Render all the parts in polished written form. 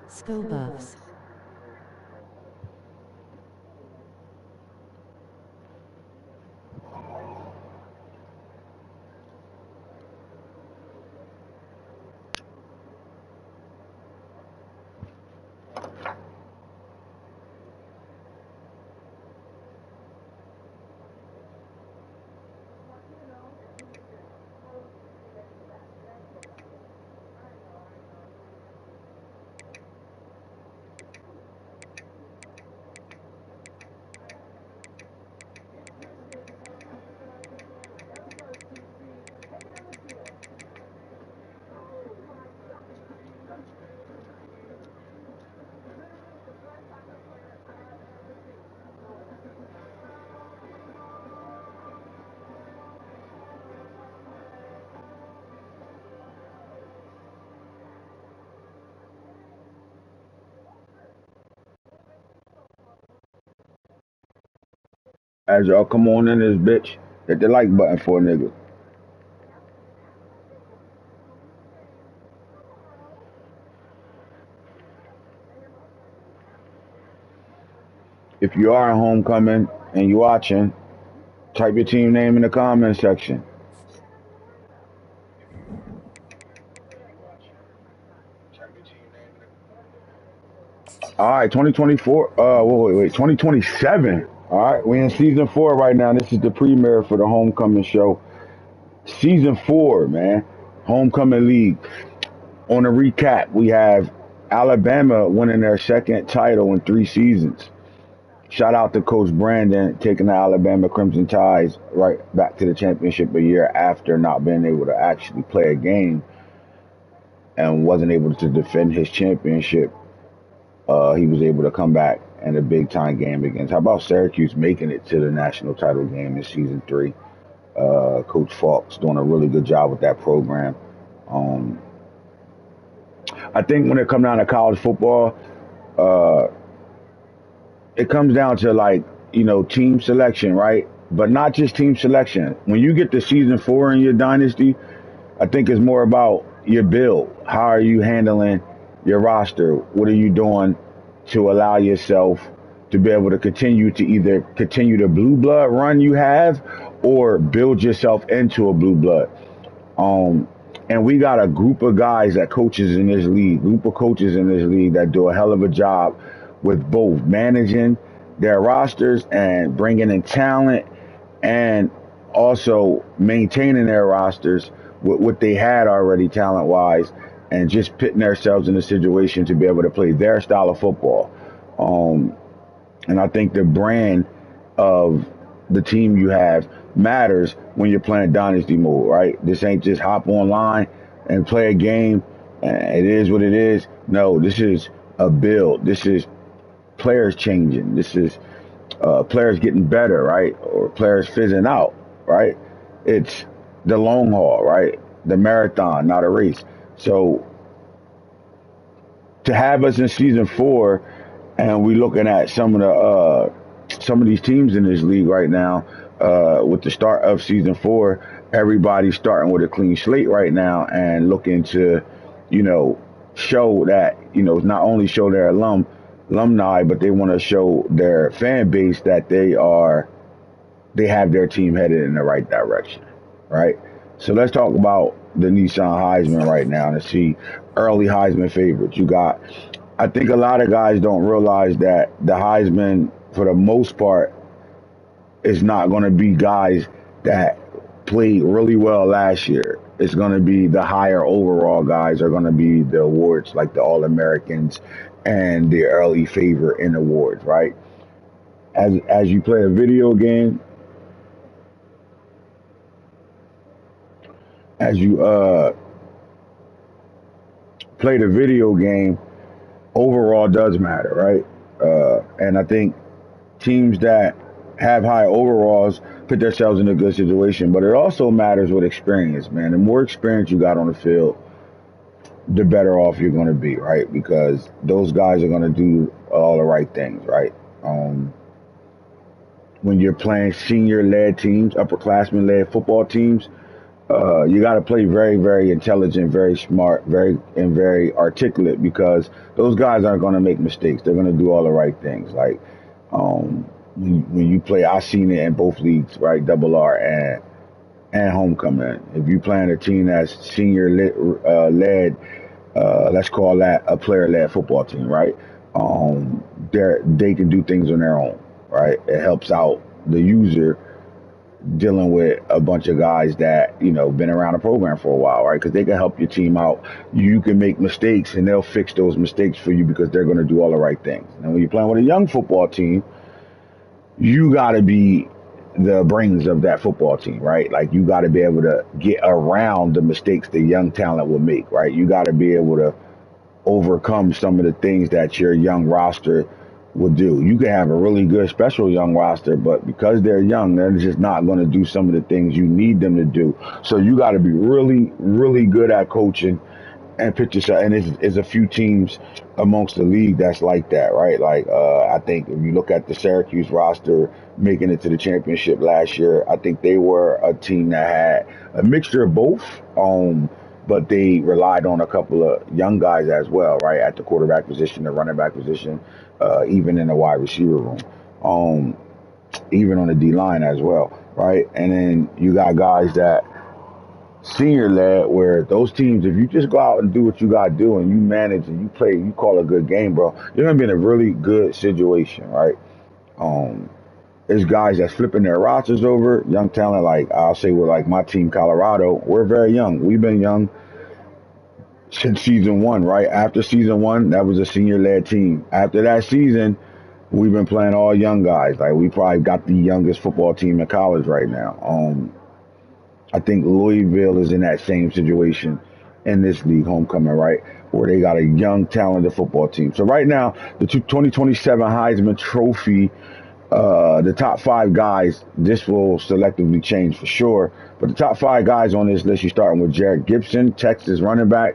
Skill buffs. As y'all come on in this bitch, hit the like button for a nigga. If you are a homecoming and you watching, type your team name in the comment section. All right, 2024. Wait, 2027. All right, we in season 4 right now. This is the premiere for the homecoming show. Season 4, man. Homecoming League. On a recap, we have Alabama winning their second title in 3 seasons. Shout out to Coach Brandon taking the Alabama Crimson Tides right back to the championship a year after not being able to actually play a game and wasn't able to defend his championship. He was able to come back in a big time game against. How about Syracuse making it to the national title game in season 3? Coach Falk's doing a really good job with that program. Um, I think when it comes down to college football, uh, it comes down to like, team selection, right? But not just team selection. When you get to season 4 in your dynasty, I think it's more about your build. How are you handling your roster? What are you doing to allow yourself to be able to continue the blue blood run you have or build yourself into a blue blood? Um, and we got a group of guys that coaches in this league, group of coaches in this league that do a hell of a job with both managing their rosters and bringing in talent and also maintaining their rosters with what they had already talent wise, and just putting themselves in a situation to be able to play their style of football. Um, and I think the brand of the team you have matters when you're playing dynasty mode, right? This ain't just hop online and play a game. It is what it is. No, this is a build. This is players changing. This is players getting better, right? Or players fizzing out, right? It's the long haul, right? The marathon, not a race. So to have us in season 4, and we looking at some of these teams in this league right now, with the start of season 4, everybody's starting with a clean slate right now and looking to, you know, show that, you know, not only show their alumni, but they want to show their fan base that they have their team headed in the right direction, right? So let's talk about the Nissan Heisman right now and see early Heisman favorites. I think a lot of guys don't realize that the Heisman, for the most part, is not going to be guys that played really well last year. It's going to be the higher overall guys are going to be the awards, like the All-Americans and the early favorite in awards, right? As you play a video game, as you play the video game, overall does matter, right? And I think teams that have high overalls put themselves in a good situation, but it also matters with experience, man. The more experience you got on the field, the better off you're going to be, right? Because those guys are going to do all the right things, right? When you're playing senior-led teams, upperclassmen-led football teams, you got to play very, very intelligent, very smart, very articulate, because those guys aren't going to make mistakes. They're going to do all the right things. Like when you play, I've seen it in both leagues, right? Double R and homecoming. If you playing a team that's senior led, let's call that a player led football team, right? They can do things on their own, right? It helps out the user dealing with a bunch of guys that, you know, been around the program for a while, right? Because they can help your team out. You can make mistakes and they'll fix those mistakes for you because they're going to do all the right things. And when you're playing with a young football team, you got to be the brains of that football team, right? Like, you got to be able to get around the mistakes the young talent will make, right? You got to be able to overcome some of the things that your young roster would do. You can have a really good special young roster, but because they're young, they're just not going to do some of the things you need them to do. So you got to be really, really good at coaching and pitch yourself. And there's a few teams amongst the league that's like that, right? Like, I think if you look at the Syracuse roster making it to the championship last year, I think they were a team that had a mixture of both. But they relied on a couple of young guys as well, right? At the quarterback position, the running back position, even in the wide receiver room, even on the D line as well, right? And then you got guys that senior led, where those teams, if you just go out and do what you got to do and you manage and you play, you call a good game, bro, you're going to be in a really good situation, right? There's guys that's flipping their rosters over, young talent, like I'll say with like my team, Colorado. We're very young. We've been young since season 1, right? After season 1, that was a senior-led team. After that season, we've been playing all young guys. Like, we probably got the youngest football team in college right now. I think Louisville is in that same situation in this league, homecoming, right? Where they got a young, talented football team. So right now, the 2027 Heisman Trophy, the top 5 guys, this will selectively change for sure, but the top 5 guys on this list, you're starting with Jared Gibson, Texas running back.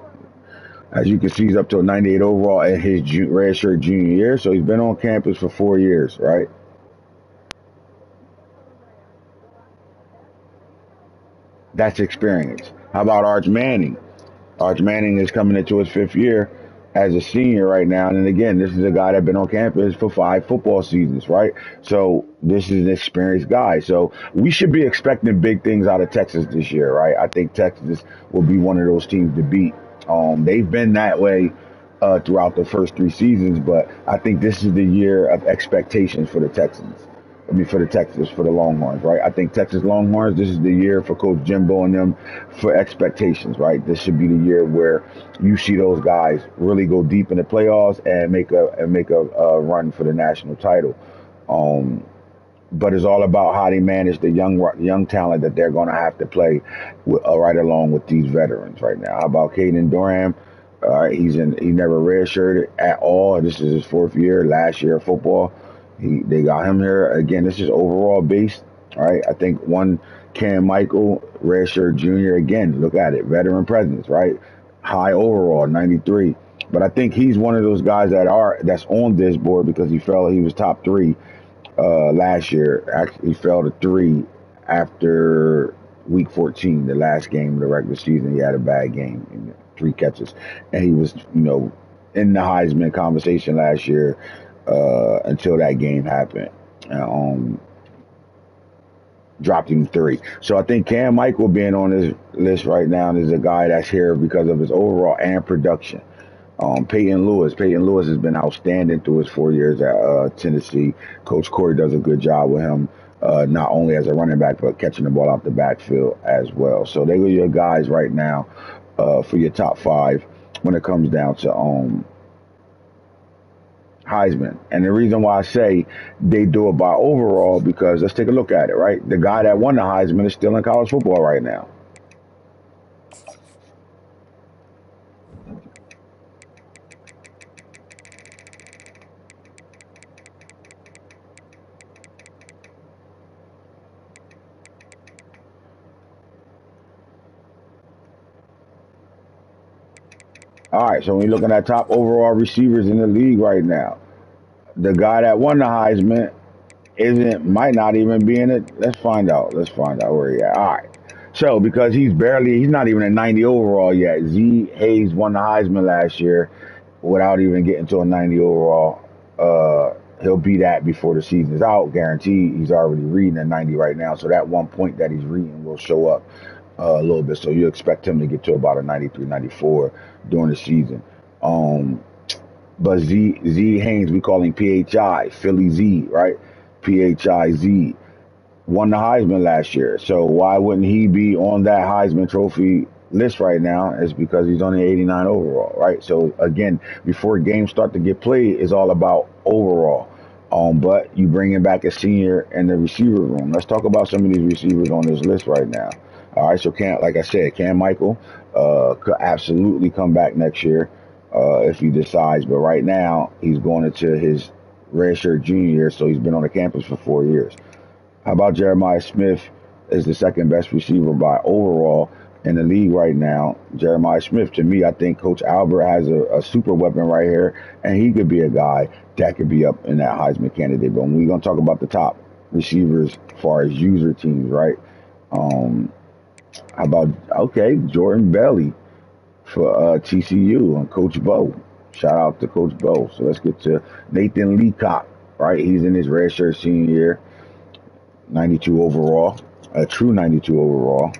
As you can see, he's up to a 98 overall in his redshirt junior year, so he's been on campus for 4 years, right? That's experience. How about Arch Manning? Arch Manning is coming into his 5th year as a senior right now. And again, this is a guy that's been on campus for 5 football seasons, right? So this is an experienced guy. So we should be expecting big things out of Texas this year, right? I think Texas will be one of those teams to beat. They've been that way throughout the first 3 seasons, but I think this is the year of expectations for the Texans. I mean, for the Longhorns, right? I think Texas Longhorns, this is the year for Coach Jimbo and them for expectations, right? This should be the year where you see those guys really go deep in the playoffs and make a run for the national title. Um, but it's all about how they manage the young talent that they're going to have to play with, right along with these veterans right now. How about Caden Durham? He never redshirted at all. This is his fourth year. Last year of football, they got him here again. This is overall based. All right, I think one Cam Michael redshirt junior again. Look at it, veteran presence, right? High overall, 93. But I think he's one of those guys that's on this board because he was top three last year. Actually, he fell to three after week 14, the last game of the regular season. He had a bad game, in 3 catches, and he was, in the Heisman conversation last year until that game happened. Dropped him 3. So I think Cam Michael being on this list right now is a guy that's here because of his overall and production. Peyton Lewis has been outstanding through his 4 years at Tennessee. Coach Corey does a good job with him, not only as a running back, but catching the ball out the backfield as well. So they are your guys right now for your top 5 when it comes down to Heisman. And the reason why I say they do it by overall, because let's take a look at it, right? The guy that won the Heisman is still in college football right now. All right, so when you're looking at top overall receivers in the league right now, the guy that won the Heisman might not even be in it. Let's find out. Let's find out where he at. All right. So because he's not even a 90 overall yet. Z Hayes won the Heisman last year without even getting to a 90 overall. He'll be that before the season's out, guaranteed. He's already reading a 90 right now, so that 1 point that he's reading will show up a little bit. So you expect him to get to about a 93, 94 during the season. But Z Haynes, we call him PHI, Philly Z, right? PHIZ, won the Heisman last year. So why wouldn't he be on that Heisman Trophy list right now? It's because he's only 89 overall, right? So again, before games start to get played, it's all about overall. But you bring in back a senior in the receiver room. Let's talk about some of these receivers on this list right now. All right, so like I said, Cam Michael could absolutely come back next year if he decides. But right now, he's going into his redshirt junior year, so he's been on the campus for 4 years. How about Jeremiah Smith is the second best receiver by overall in the league right now. Jeremiah Smith, to me, I think Coach Albert has a super weapon right here, and he could be a guy that could be up in that Heisman candidate. But when we're going to talk about the top receivers as far as user teams, right? How about, Jordan Belly for TCU and Coach Bo. Shout out to Coach Bo. So let's get to Nathan Leacock, right? He's in his redshirt senior year, 92 overall, a true 92 overall.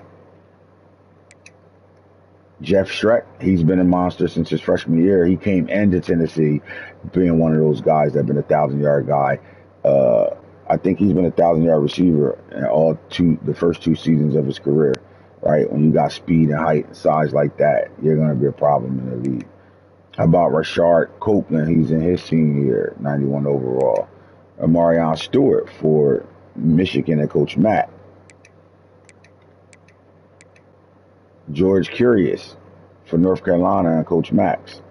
Jeff Schreck, he's been a monster since his freshman year. He came into Tennessee being one of those guys that been a 1,000-yard guy. I think he's been a 1,000-yard receiver in the first 2 seasons of his career, right? When you got speed and height and size like that, you're going to be a problem in the league. How about Rashard Copeland? He's in his senior year, 91 overall. Marion Stewart for Michigan and Coach Matt. George Curious for North Carolina and Coach Max.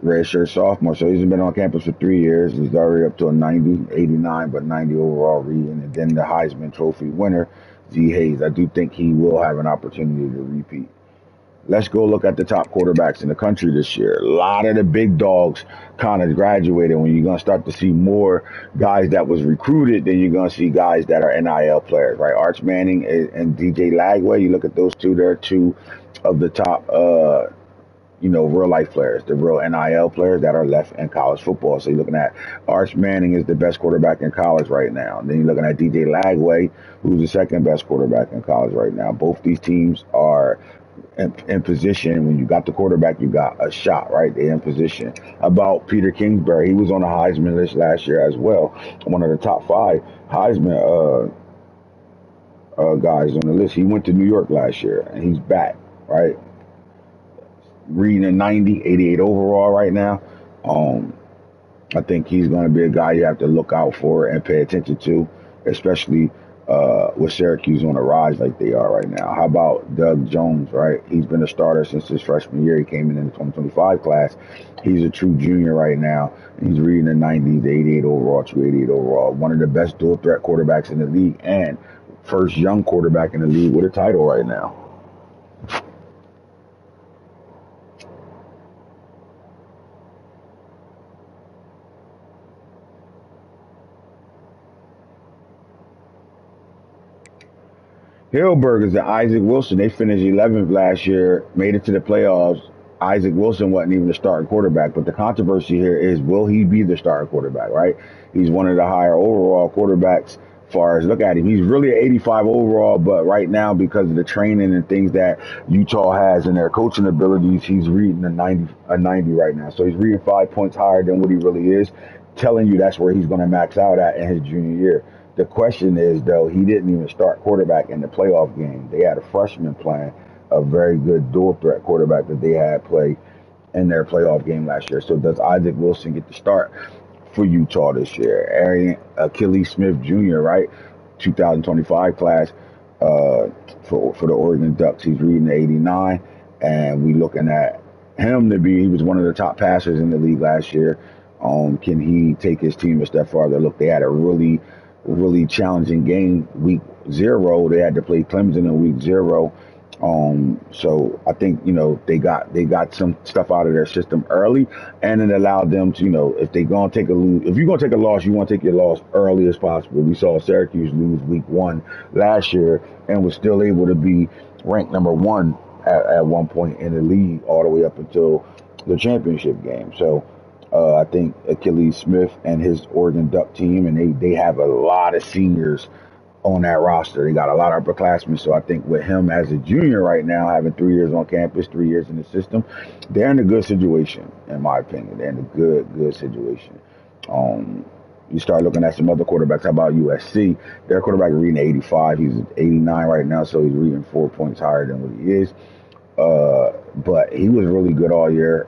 Redshirt sophomore, so he's been on campus for 3 years. He's already up to a 90, 89, but 90 overall reading. And then the Heisman Trophy winner, Z Hayes. I do think he will have an opportunity to repeat. Let's go look at the top quarterbacks in the country this year. A lot of the big dogs kind of graduated. When you're going to start to see more guys that was recruited, then you're going to see guys that are NIL players, right? Arch Manning and DJ Lagway, you look at those two, they're 2 of the top, real life players, the real NIL players that are left in college football. So you're looking at Arch Manning is the best quarterback in college right now. And then you're looking at DJ Lagway, who's the second best quarterback in college right now. Both these teams are in position. When you got the quarterback, you got a shot, right? They're in position. About Peter Kingsbury, he was on the Heisman list last year as well, one of the top five Heisman guys on the list. He went to New York last year, and he's back, right? Reading a 90, 88 overall right now. Um, I think he's going to be a guy you have to look out for and pay attention to, especially with Syracuse on the rise like they are right now. How about Doug Jones, right? He's been a starter since his freshman year. He came in the 2025 class. He's a true junior right now. He's reading the 90s, the 88 overall, 288 overall. One of the best dual threat quarterbacks in the league and first young quarterback in the league with a title right now. Hillburgers and Isaac Wilson, they finished 11th last year, made it to the playoffs. Isaac Wilson wasn't even the starting quarterback, but the controversy here is, will he be the starting quarterback, right? He's one of the higher overall quarterbacks. As far as look at him, he's really an 85 overall, but right now, because of the training and things that Utah has and their coaching abilities, he's reading a 90 right now. So he's reading 5 points higher than what he really is, telling you that's where he's going to max out at in his junior year. The question is, though, he didn't even start quarterback in the playoff game. They had a freshman playing, a very good dual threat quarterback that they had play in their playoff game last year. So does Isaac Wilson get the start for Utah this year? Arian Achilles Smith Jr., right? 2025 class for the Oregon Ducks. He's reading the 89, and we looking at him to be, he was one of the top passers in the league last year. Can he take his team a step farther? Look, they had a really challenging game week 0. They had to play Clemson in week 0. So I think, they got some stuff out of their system early, and it allowed them to, if they gonna take a lose, if you're gonna take a loss, you want to take your loss early as possible. We saw Syracuse lose week 1 last year and was still able to be ranked number 1 at one point in the league all the way up until the championship game. So I think Achilles Smith and his Oregon Duck team, and they have a lot of seniors on that roster. They got a lot of upperclassmen. So I think with him as a junior right now, having 3 years on campus, 3 years in the system, they're in a good situation, in my opinion. They're in a good situation. You start looking at some other quarterbacks. How about USC? Their quarterback is reading 85. He's 89 right now, so he's reading 4 points higher than what he is. But he was really good all year.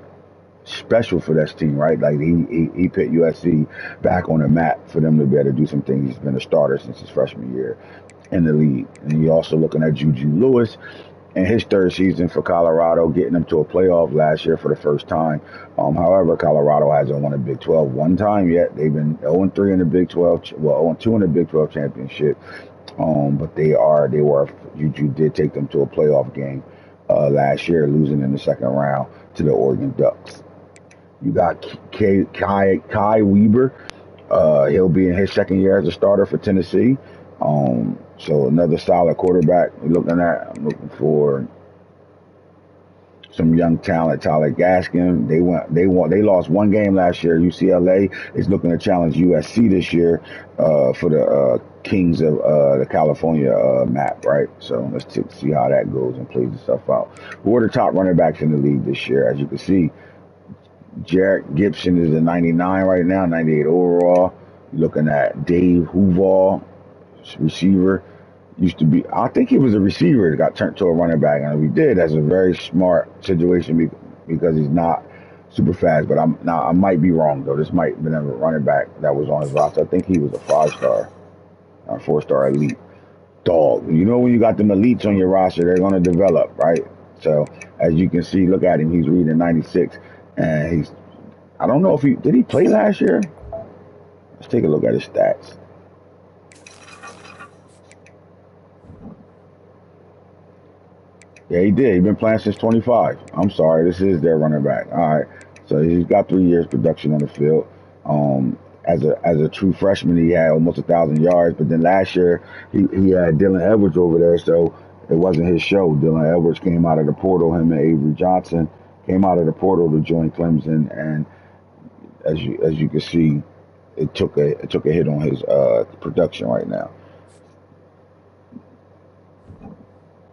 Special for this team, right? Like he put USC back on the map for them to be able to do some things. He's been a starter since his freshman year in the league. And you're also looking at Juju Lewis in his third season for Colorado, getting them to a playoff last year for the first time. However, Colorado hasn't won a Big 12 one time yet. They've been 0-3 in the Big 12, well, 0-2 in the Big 12 championship. But Juju did take them to a playoff game last year, losing in the second round to the Oregon Ducks. You got Kai Weber. He'll be in his second year as a starter for Tennessee. So another solid quarterback. I'm looking for some young talent. Tyler Gaskin. They lost one game last year. UCLA is looking to challenge USC this year for the Kings of the California map, right? So let's see how that goes and plays itself out. Who are the top running backs in the league this year? As you can see, Jarrett Gibson is a 99 right now, 98 overall. You're looking at Dave Huvall, receiver. Used to be, I think he was a receiver that got turned to a running back. And if he did, that's a very smart situation because he's not super fast. But I might be wrong, though. This might have been a running back that was on his roster. I think he was a 5-star or 4-star elite dog. You know, when you got them elites on your roster, they're going to develop, right? So as you can see, look at him. He's reading 96. And I don't know if did he play last year? Let's take a look at his stats. Yeah, he did. He's been playing since 25. I'm sorry, this is their running back. All right, so he's got 3 years production on the field. As a true freshman, he had almost 1,000 yards. But then last year, he had Dylan Edwards over there, so it wasn't his show. Dylan Edwards came out of the portal. Him and Avery Johnson came out of the portal to join Clemson, and as you can see, it took a hit on his production right now.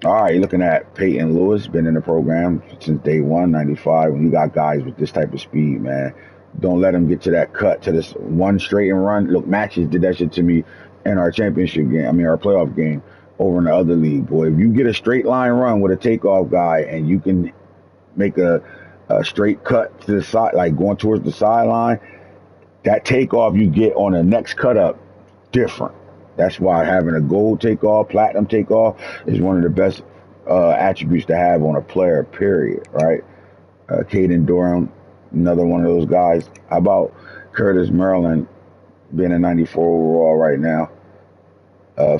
All right, you're looking at Peyton Lewis, been in the program since day one, 95. When you got guys with this type of speed, man, don't let them get to that cut, to this one straight and run. Look, Matches did that shit to me in our championship game, our playoff game over in the other league, boy. If you get a straight line run with a takeoff guy and you can make a straight cut to the side, like going towards the sideline, that takeoff you get on the next cut up, different. That's why having a gold takeoff, platinum takeoff is one of the best attributes to have on a player, period, right? Caden Durham, another one of those guys. How about Curtis Maryland being a 94 overall right now?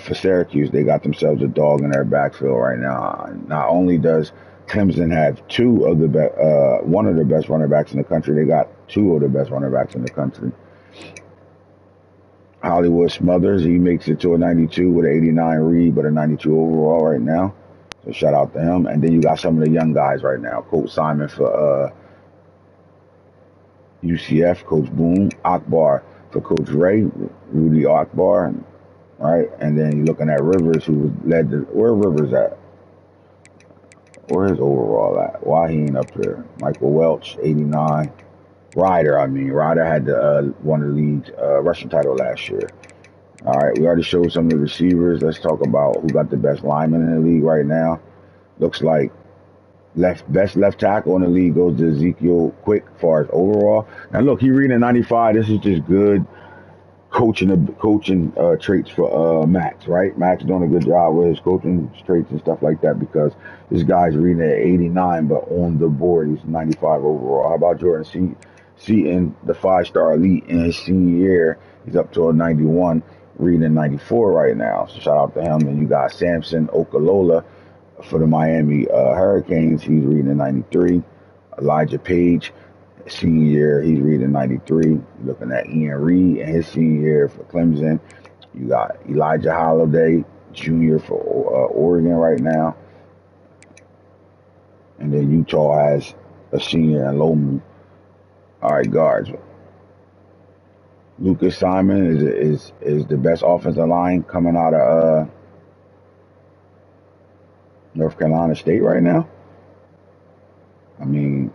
For Syracuse, they got themselves a dog in their backfield right now. Not only does Clemson have one of the best running backs in the country, they got two of the best running backs in the country. Hollywood Smothers, he makes it to a 92 with an 89 read, but a 92 overall right now. So shout out to him. And then you got some of the young guys right now. Coach Simon for UCF, Coach Boone, Akbar for Coach Ray, Rudy Akbar, right? And then you're looking at Rivers, who led the, where Rivers at? Where is overall at? Why he ain't up there? Michael Welch, 89. Ryder had the won the league's rushing title last year. All right, we already showed some of the receivers. Let's talk about who got the best lineman in the league right now. Looks like best left tackle in the league goes to Ezekiel Quick as far as overall. Now look, he reading 95. This is just good coaching traits for Max, right? Max doing a good job with his coaching traits and stuff like that, because this guy's reading at 89, but on the board he's 95 overall. How about Jordan Seaton, the 5-star elite in his senior year? He's up to a 91, reading 94 right now. So shout out to him. And you got Samson Okalola for the Miami Hurricanes. He's reading 93. Elijah Page, senior year, he's reading 93. You're looking at Ian Reed in his senior year for Clemson. You got Elijah Holiday, junior for Oregon right now. And then Utah has a senior in Lomu. All right, guards. Lucas Simon is the best offensive line coming out of North Carolina State right now. I mean,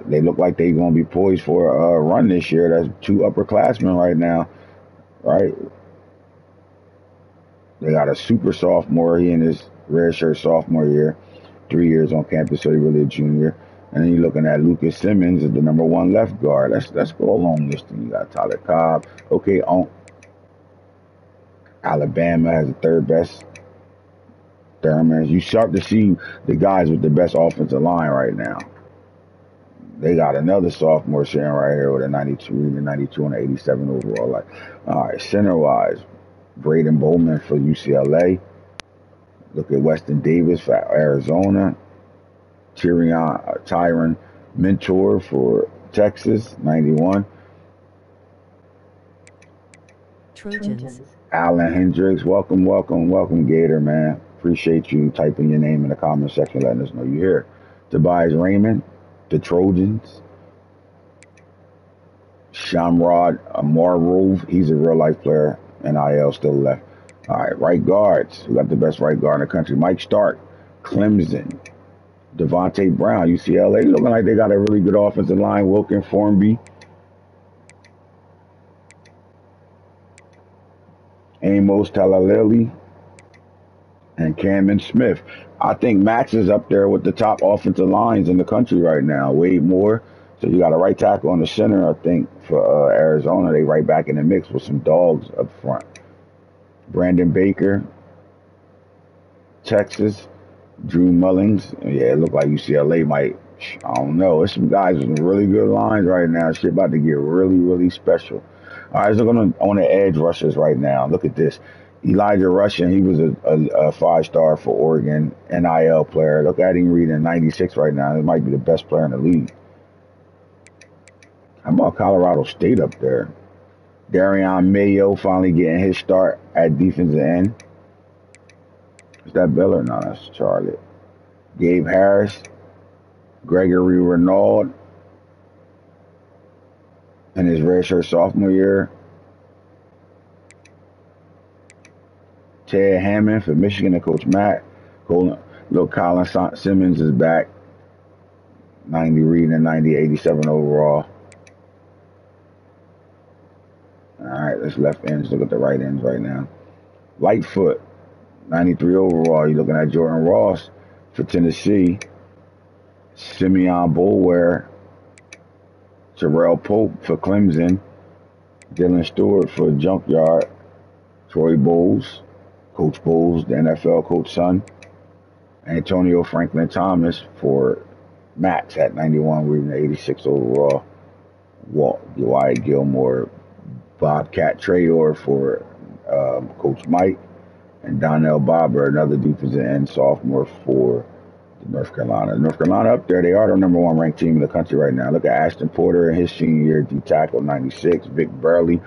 they look like they're going to be poised for a run this year. That's two upperclassmen right now, right? They got a super sophomore. He in his redshirt sophomore year, 3 years on campus, so he's really a junior. And then you're looking at Lucas Simmons as the number one left guard. Let's go along this thing. You got Tyler Cobb. Okay, Alabama has the third best. Thurman. You start to see the guys with the best offensive line right now. They got another sophomore sitting right here with a 92, reading 92 and an 87 overall. Like, all right, center wise, Braden Bowman for UCLA. Look at Weston Davis for Arizona. Tyron Mentor for Texas, 91. Trojans. Alan Hendricks, welcome, Gator, man. Appreciate you typing your name in the comment section, letting us know you're here. Tobias Raymond, the Trojans. Shamrod Amarov, he's a real life player. NIL still left. All right, right guards. We got the best right guard in the country. Mike Stark, Clemson. Devontae Brown, UCLA. Looking like they got a really good offensive line. Wilkin Formby. Amos Talaleli. And Cameron Smith. I think Max is up there with the top offensive lines in the country right now. Wade Moore. So you got a right tackle on the center, I think, for Arizona. They right back in the mix with some dogs up front. Brandon Baker, Texas. Drew Mullings. Yeah, it looked like UCLA might, I don't know. There's some guys with some really good lines right now. Shit about to get really, really special. All right, so going on the edge rushers right now. Look at this. Elijah Rushing, he was a 5-star for Oregon, NIL player. Look at him reading 96 right now. He might be the best player in the league. How about Colorado State up there? Darion Mayo finally getting his start at defensive end. Is that Bill or no? That's Charlotte. Gabe Harris, Gregory Renaud in his redshirt sophomore year. Ted Hammond for Michigan and Coach Matt. Look, Simmons is back. 90 reading and 90, 87 overall. All right, let's left ends. Look at the right ends right now. Lightfoot, 93 overall. You're looking at Jordan Ross for Tennessee. Simeon Boulware. Terrell Pope for Clemson. Dylan Stewart for Junkyard. Troy Bowles, Coach Bowles, the NFL coach son. Antonio Franklin Thomas for Max at 91, reading 86 overall. Wyatt Gilmore, Bobcat Trayor for Coach Mike. And Donnell Barber, another defensive end sophomore for North Carolina. North Carolina up there, they are the #1 ranked team in the country right now. Look at Ashton Porter in his senior year, D tackle 96. Vic Burley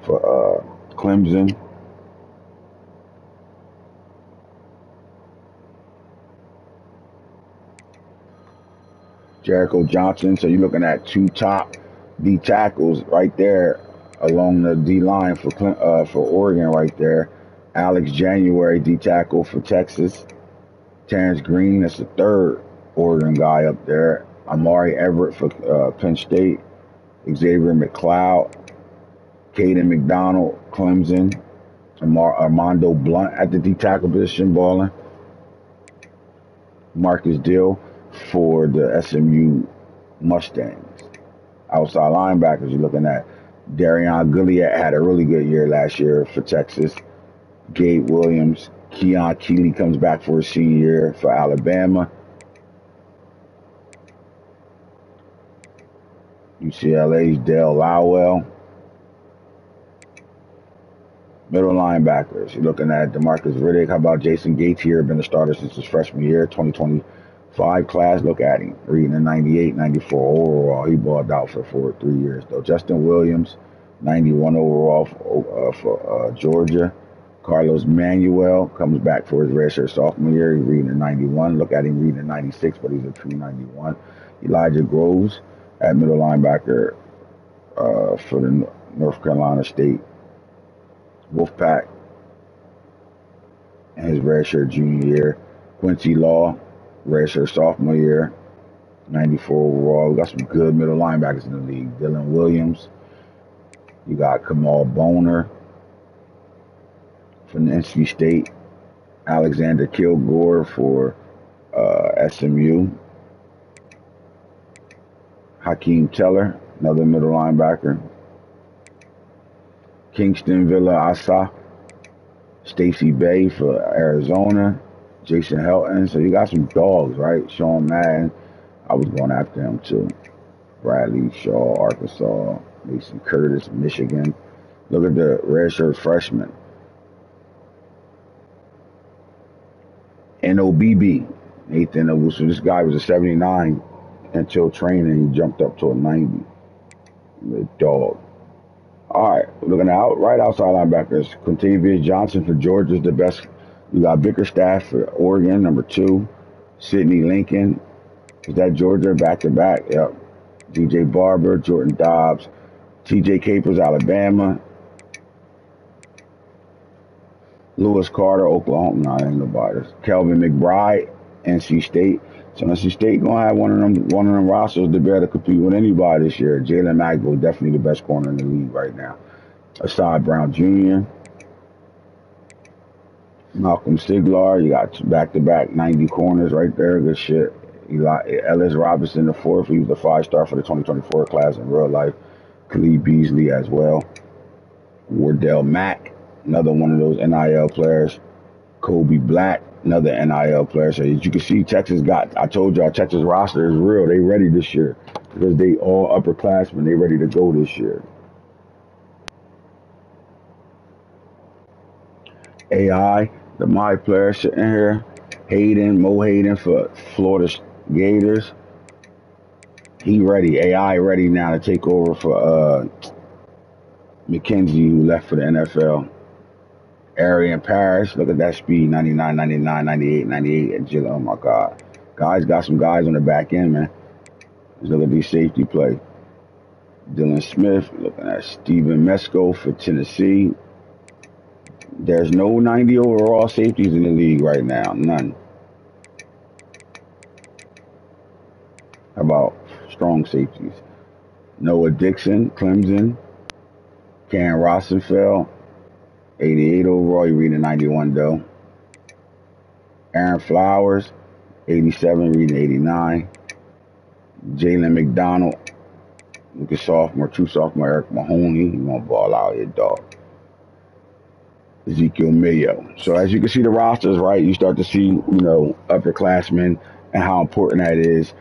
for Clemson. Jericho Johnson. So you're looking at 2 top D tackles right there along the D line for Oregon right there. Alex January, D tackle for Texas. Terrence Green, that's the 3rd Oregon guy up there. Amari Everett for Penn State. Xavier McLeod. Caden McDonald, Clemson. Armando Blunt at the D tackle position, balling. Marcus Dill for the SMU Mustangs. Outside linebackers, you're looking at Darion Gilliard had a really good year last year for Texas. Gabe Williams. Keon Keeley comes back for his senior year for Alabama. UCLA's Dale Lowell. Middle linebackers, you're looking at DeMarcus Riddick. How about Jason Gates here? Been a starter since his freshman year, 2025 class. Look at him, reading a 98, 94 overall. He balled out for 3 years, though. Justin Williams, 91 overall for Georgia. Carlos Manuel comes back for his redshirt sophomore year. He's reading a 91. Look at him reading a 96, but he's a true 91. Elijah Groves at middle linebacker for the North Carolina State Wolfpack in his redshirt junior year. Quincy Law, redshirt sophomore year, 94 overall. We got some good middle linebackers in the league. Dylan Williams. You got Kamal Boner from NC State. Alexander Kilgore for SMU. Hakeem Teller, another middle linebacker. Kingston Villa Asa. Stacey Bay for Arizona. Jason Helton. So you got some dogs, right? Sean Madden. I was going after him too. Bradley Shaw, Arkansas. Mason Curtis, Michigan. Look at the redshirt freshman. NOBB, Nathan Owusu. So this guy was a 79 until training. He jumped up to a 90. The dog. All right, looking out right outside linebackers. Quintavious Johnson for Georgia is the best. You got Bickerstaff for Oregon, #2. Sidney Lincoln. Is that Georgia? Back to back. Yep. DJ Barber, Jordan Dobbs. TJ Capers, Alabama. Lewis Carter, Oklahoma. No, ain't nobody. Kelvin McBride, NC State. So NC State gonna have one of them rosters to be able to compete with anybody this year. Jalen Magbo, definitely the best corner in the league right now. Asad Brown Jr. Malcolm Siglar. You got back-to-back 90 corners right there. Good shit. Ellis Robinson, the 4th. He was the 5-star for the 2024 class in real life. Khalid Beasley as well. Wardell Mack, another one of those NIL players. Kobe Black, another NIL player. So as you can see, Texas I told y'all, Texas roster is real. They ready this year because they all upperclassmen. They ready to go this year. AI, the my player sitting here. Mo Hayden for Florida Gators. He ready. AI ready now to take over for McKenzie, who left for the NFL. Arian Parrish, look at that speed, 99, 99, 98, 98. And Jill, oh my God. Guys got some guys on the back end, man. Let's look at these safety play. Dylan Smith, looking at Steven Mesco for Tennessee. There's no 90 overall safeties in the league right now, none. How about strong safeties? Noah Dixon, Clemson. Ken Rosenfeld, 88 overall. You reading 91 though. Aaron Flowers, 87, reading 89. Jalen McDonald, look at sophomore, true sophomore. Eric Mahoney, you gonna ball out here, dog. Ezekiel Mayo. So as you can see the rosters, right, you start to see, upperclassmen and how important that is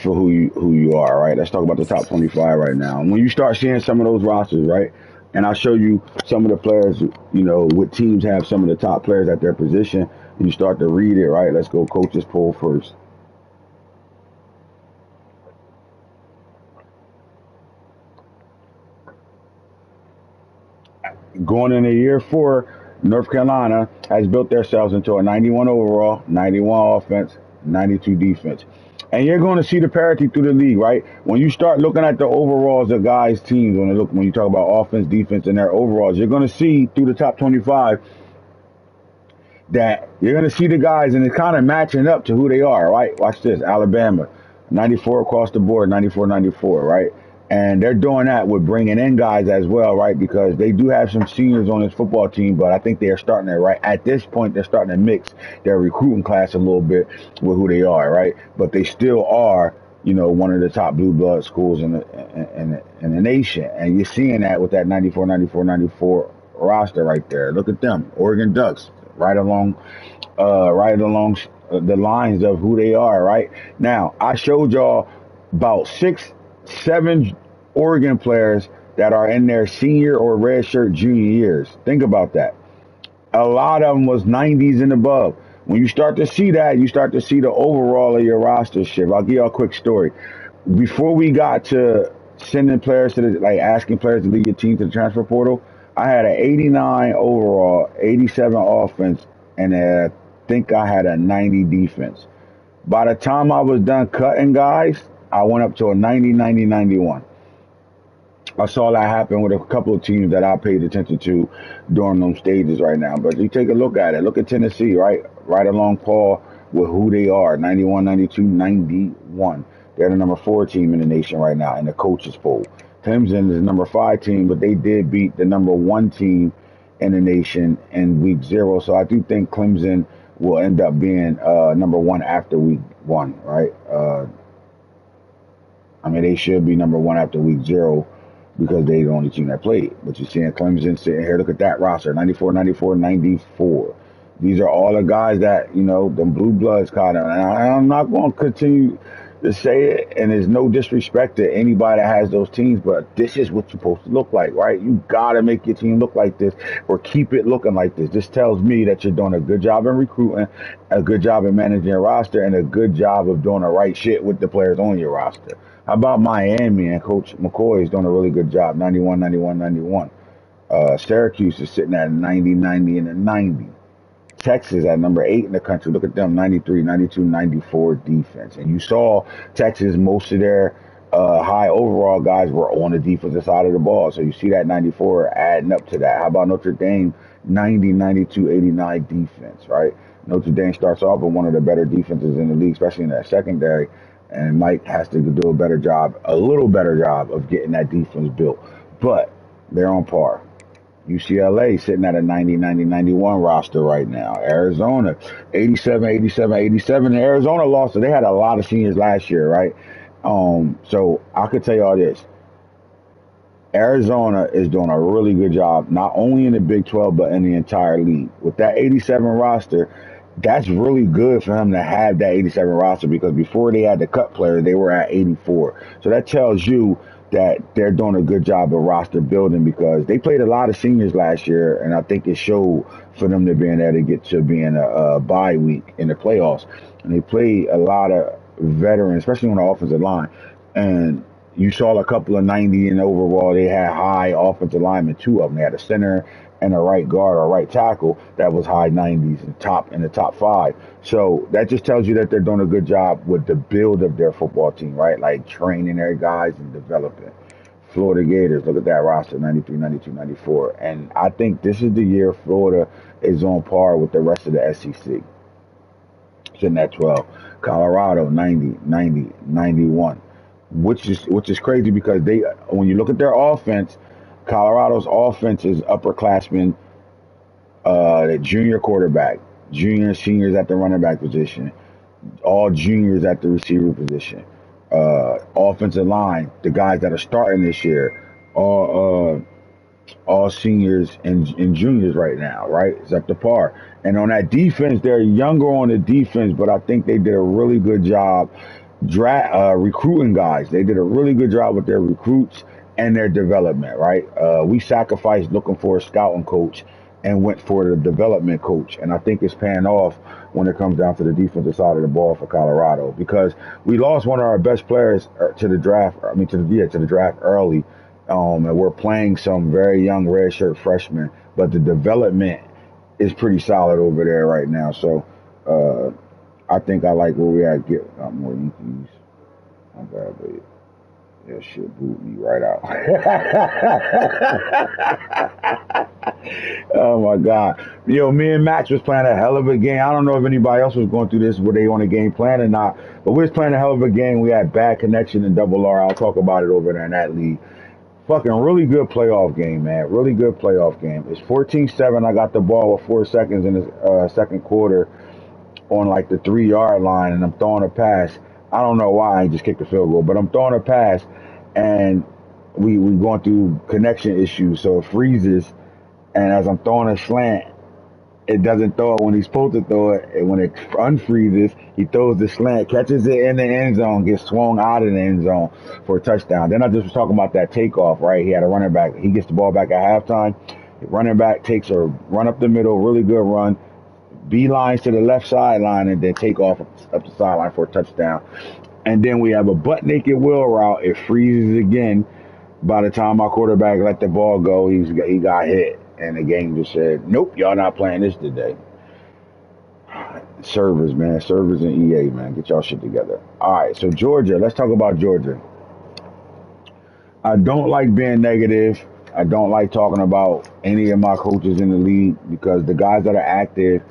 for who you are, right? Let's talk about the top 25 right now. And when you start seeing some of those rosters, right, and I'll show you some of the players, what teams have some of the top players at their position, and you start to read it, right? Let's go coaches poll first. Going into year 4, North Carolina has built themselves into a 91 overall, 91 offense, 92 defense. And you're going to see the parity through the league, right? When you start looking at the overalls of guys' teams, when you talk about offense, defense, and their overalls, you're going to see through the top 25 that you're going to see the guys, and it's kind of matching up to who they are, right? Watch this. Alabama, 94 across the board, 94, right? And they're doing that with bringing in guys as well, right? Because they do have some seniors on this football team, but I think they're starting to, right? At this point, they're starting to mix their recruiting class a little bit with who they are, right? But they still are, one of the top blue blood schools in the nation. And you're seeing that with that 94 roster right there. Look at them. Oregon Ducks, right along the lines of who they are, right? Now, I showed y'all about 6-7 Oregon players that are in their senior or redshirt junior years. Think about that. A lot of them was 90s and above. When you start to see that, you start to see the overall of your roster shift. I'll give you a quick story. Before we got to sending players asking players to lead your team to the transfer portal, I had an 89 overall, 87 offense, and I think I had a 90 defense. By the time I was done cutting guys, I went up to a 90, 90, 91. I saw that happen with a couple of teams that I paid attention to during those stages right now. But you take a look at it. Look at Tennessee, right? Right along par with who they are. 91, 92, 91. They're the number 4 team in the nation right now in the coaches poll. Clemson is the number 5 team, but they did beat the number 1 team in the nation in week 0. So I do think Clemson will end up being number 1 after week 1, right? They should be number 1 after week 0 because they're the only team that played. But you're seeing Clemson sitting here. Look at that roster, 94, 94, 94. These are all the guys that, them blue bloods kind of. And I'm not going to continue to say it, and there's no disrespect to anybody that has those teams, but this is what you're supposed to look like, right? You got to make your team look like this or keep it looking like this. This tells me that you're doing a good job in recruiting, a good job in managing your roster, and a good job of doing the right shit with the players on your roster. How about Miami? And Coach McCoy is doing a really good job, 91, 91, 91. Syracuse is sitting at 90, 90, and a 90. Texas at number 8 in the country. Look at them, 93, 92, 94 defense. And you saw Texas, most of their high overall guys were on the defensive side of the ball. So you see that 94 adding up to that. How about Notre Dame, 90, 92, 89 defense, right? Notre Dame starts off with one of the better defenses in the league, especially in that secondary. And Mike has to do a little better job of getting that defense built. But they're on par. UCLA sitting at a 90, 90, 91 roster right now. Arizona, 87, 87, 87. And Arizona lost, so they had a lot of seniors last year, right? So I could tell you all this. Arizona is doing a really good job, not only in the Big 12, but in the entire league. With that 87 roster, that's really good for them to have that 87 roster because before they had the cut players, they were at 84. So that tells you that they're doing a good job of roster building because they played a lot of seniors last year, and I think it showed for them to being there to get to being a bye week in the playoffs. And they played a lot of veterans, especially on the offensive line. And you saw a couple of 90 and overall. They had high offensive linemen, 2 of them. They had a center and a right guard or a right tackle that was high 90s and in the top 5. So that just tells you that they're doing a good job with the build of their football team, right? Like training their guys and developing. Florida Gators, look at that roster, 93, 92, 94. And I think this is the year Florida is on par with the rest of the SEC. Sitting at 12. Colorado, 90, 90, 91. which is crazy because when you look at their offense, Colorado's offense is upperclassmen, the junior quarterback, junior and seniors at the running back position, all juniors at the receiver position, offensive line, the guys that are starting this year, all seniors and juniors right now, right? It's up to par. And on that defense, they're younger on the defense, but I think they did a really good job recruiting guys. They did a really good job with their recruits and their development, right? We sacrificed looking for a scouting coach and went for the development coach. And I think it's paying off when it comes down to the defensive side of the ball for Colorado because we lost one of our best players to the draft. I mean, to the draft early. And we're playing some very young redshirt freshmen, but the development is pretty solid over there right now. So I think I like where we at. Get more EPs. My bad, but that shit boot me right out. Oh my God. Yo, me and Max was playing a hell of a game. I don't know if anybody else was going through this, were they on a game plan or not, but we was playing a hell of a game. We had bad connection in double R. I'll talk about it over there in that league. Fucking really good playoff game, man. Really good playoff game. It's 14-7. I got the ball with 4 seconds in the second quarter on like the 3-yard line, and I'm throwing a pass. I don't know why I just kicked the field goal, but I'm throwing a pass, and we going through connection issues, so it freezes. And as I'm throwing a slant, it doesn't throw it when he's supposed to throw it. And when it unfreezes, he throws the slant, catches it in the end zone, gets swung out of the end zone for a touchdown. Then I just was talking about that takeoff, right? He had a running back. He gets the ball back at halftime. The running back takes a run up the middle, really good run, beelines to the left sideline, and then take off up the sideline for a touchdown. And then we have a butt naked wheel route. It freezes again. By the time our quarterback let the ball go, he got hit. And the game just said, nope, y'all not playing this today. Servers, man. Servers and EA, man. Get y'all shit together. All right, so Georgia. Let's talk about Georgia. I don't like being negative. I don't like talking about any of my coaches in the league because the guys that are active,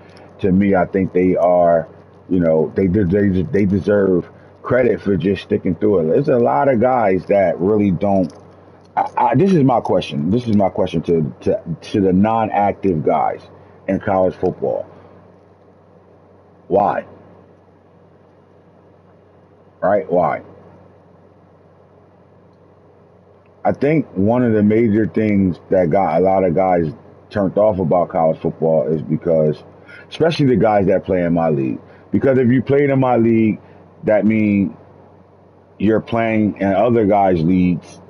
to me, I think they are, they deserve credit for just sticking through it. There's a lot of guys that really don't. This is my question. This is my question to the non-active guys in college football. Why? Right? Why? I think one of the major things that got a lot of guys turned off about college football is because, especially the guys that play in my league, because if you played in my league, that means you're playing in other guys' leagues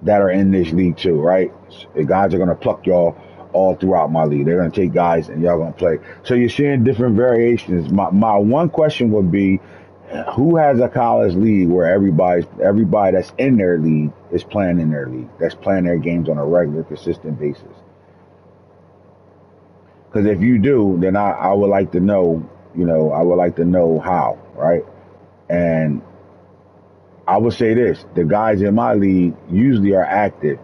that are in this league too, right? The guys are going to pluck y'all all throughout my league. They're going to take guys and y'all going to play. So you're seeing different variations. My one question would be, who has a college league where everybody that's in their league is playing in their league, that's playing their games on a regular, consistent basis? Because if you do, then I would like to know, I would like to know how, right? And I would say this, the guys in my league usually are active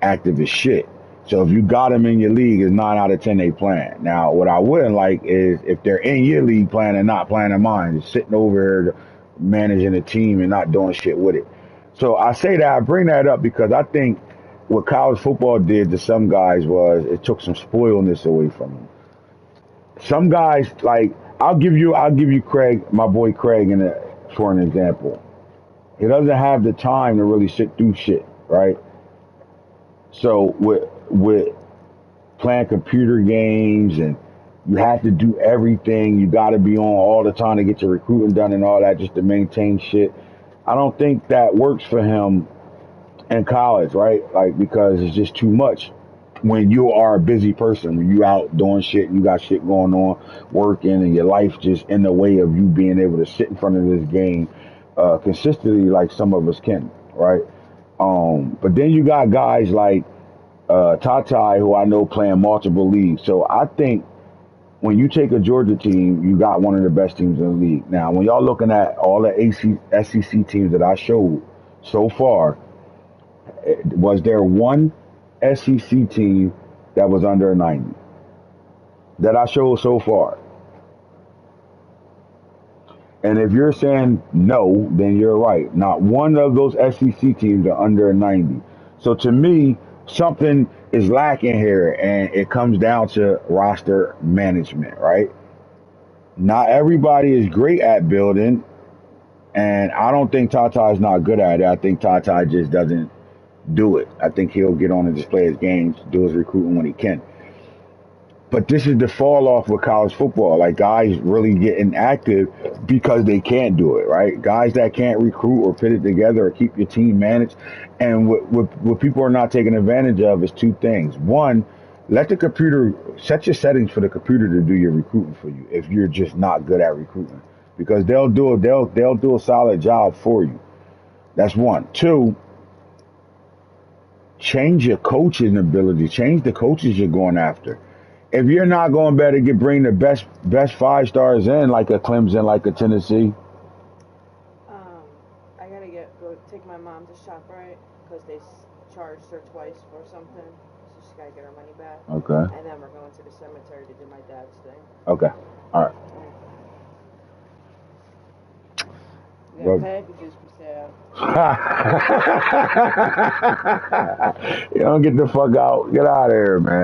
as shit. So if you got them in your league, it's 9 out of 10 they playing. Now, what I wouldn't like is if they're in your league playing and not playing in mine, just sitting over here managing a team and not doing shit with it. So I say that, I bring that up because I think what college football did to some guys was it took some spoiledness away from them. Some guys, like, I'll give you Craig, my boy Craig, for an example. He doesn't have the time to really sit through shit, right? So with playing computer games and you have to do everything, you got to be on all the time to get your recruiting done and all that just to maintain shit. I don't think that works for him in college, right? Like, because it's just too much when you are a busy person, when you out doing shit, you got shit going on, working, and your life just in the way of you being able to sit in front of this game consistently like some of us can, right? But then you got guys like Tata, who I know playing multiple leagues. So I think when you take a Georgia team, you got one of the best teams in the league. Now, when y'all looking at all the SEC teams that I showed so far, was there one SEC team that was under a 90 that I showed so far? And if you're saying no, then you're right. Not one of those SEC teams are under a 90. So to me, something is lacking here, and it comes down to roster management, right? Not everybody is great at building, and I don't think Tata is not good at it. I think Tata just doesn't do it. I think he'll get on and just play his games, do his recruiting when he can. But this is the fall off with college football. Like guys really getting active because they can't do it, right? Guys that can't recruit or put it together or keep your team managed. And what people are not taking advantage of is two things. One, let the computer set your settings for the computer to do your recruiting for you if you're just not good at recruiting. Because they'll do a solid job for you. That's one. Two, change your coaching ability, change the coaches you're going after. If you're not going better, bring the best 5 stars in, like a Clemson, like a Tennessee. I gotta go take my mom to ShopRite because they charged her twice for something, so she's gotta get her money back. Okay. And then we're going to the cemetery to do my dad's thing. Okay. All right. You got paid because we said. You don't get the fuck out. Get out of here, man.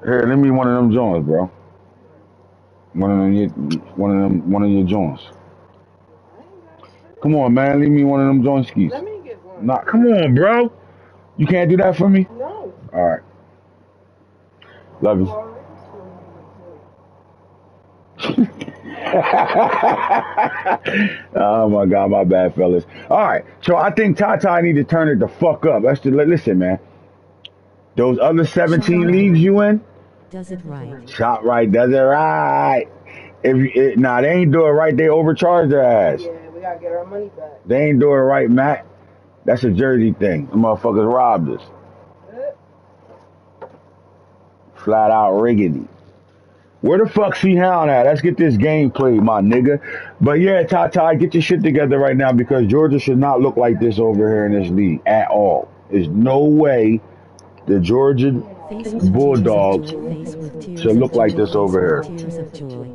Here, let me one of them joints, bro. One of your joints. Come on, man. Leave me one of them joint skis. Let me get one. Nah, come on, bro. You can't do that for me? No. All right. Love you. Oh my God, my bad, fellas. All right, so I think Tata need to turn it the fuck up. Listen, man. Those other 17 leagues you in, Does it right. ShopRite does it right. They ain't do it right. They overcharge their ass. Yeah, we gotta get our money back. They ain't do it right, Matt. That's a Jersey thing. The motherfuckers robbed us. Flat out riggedy. Where the fuck C Hound at? Let's get this game played, my nigga. But yeah, Tata, get your shit together right now because Georgia should not look like this over here in this league at all. There's no way the Georgia Bulldogs should look like this over here. Tears of joy.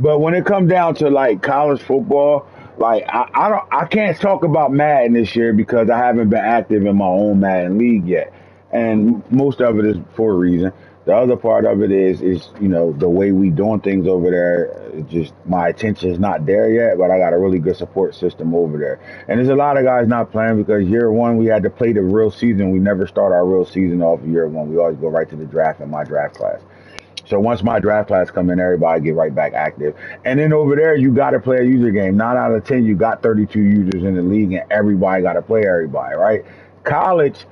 But when it comes down to like college football, like I can't talk about Madden this year because I haven't been active in my own Madden league yet, and most of it is for a reason. The other part of it is the way we doing things over there. Just my attention is not there yet, but I got a really good support system over there. And there's a lot of guys not playing because year one we had to play the real season. We never start our real season off year one. We always go right to the draft in my draft class. So once my draft class come in, everybody get right back active. And then over there, you got to play a user game. 9 out of 10, you got 32 users in the league, and everybody got to play everybody, right? College,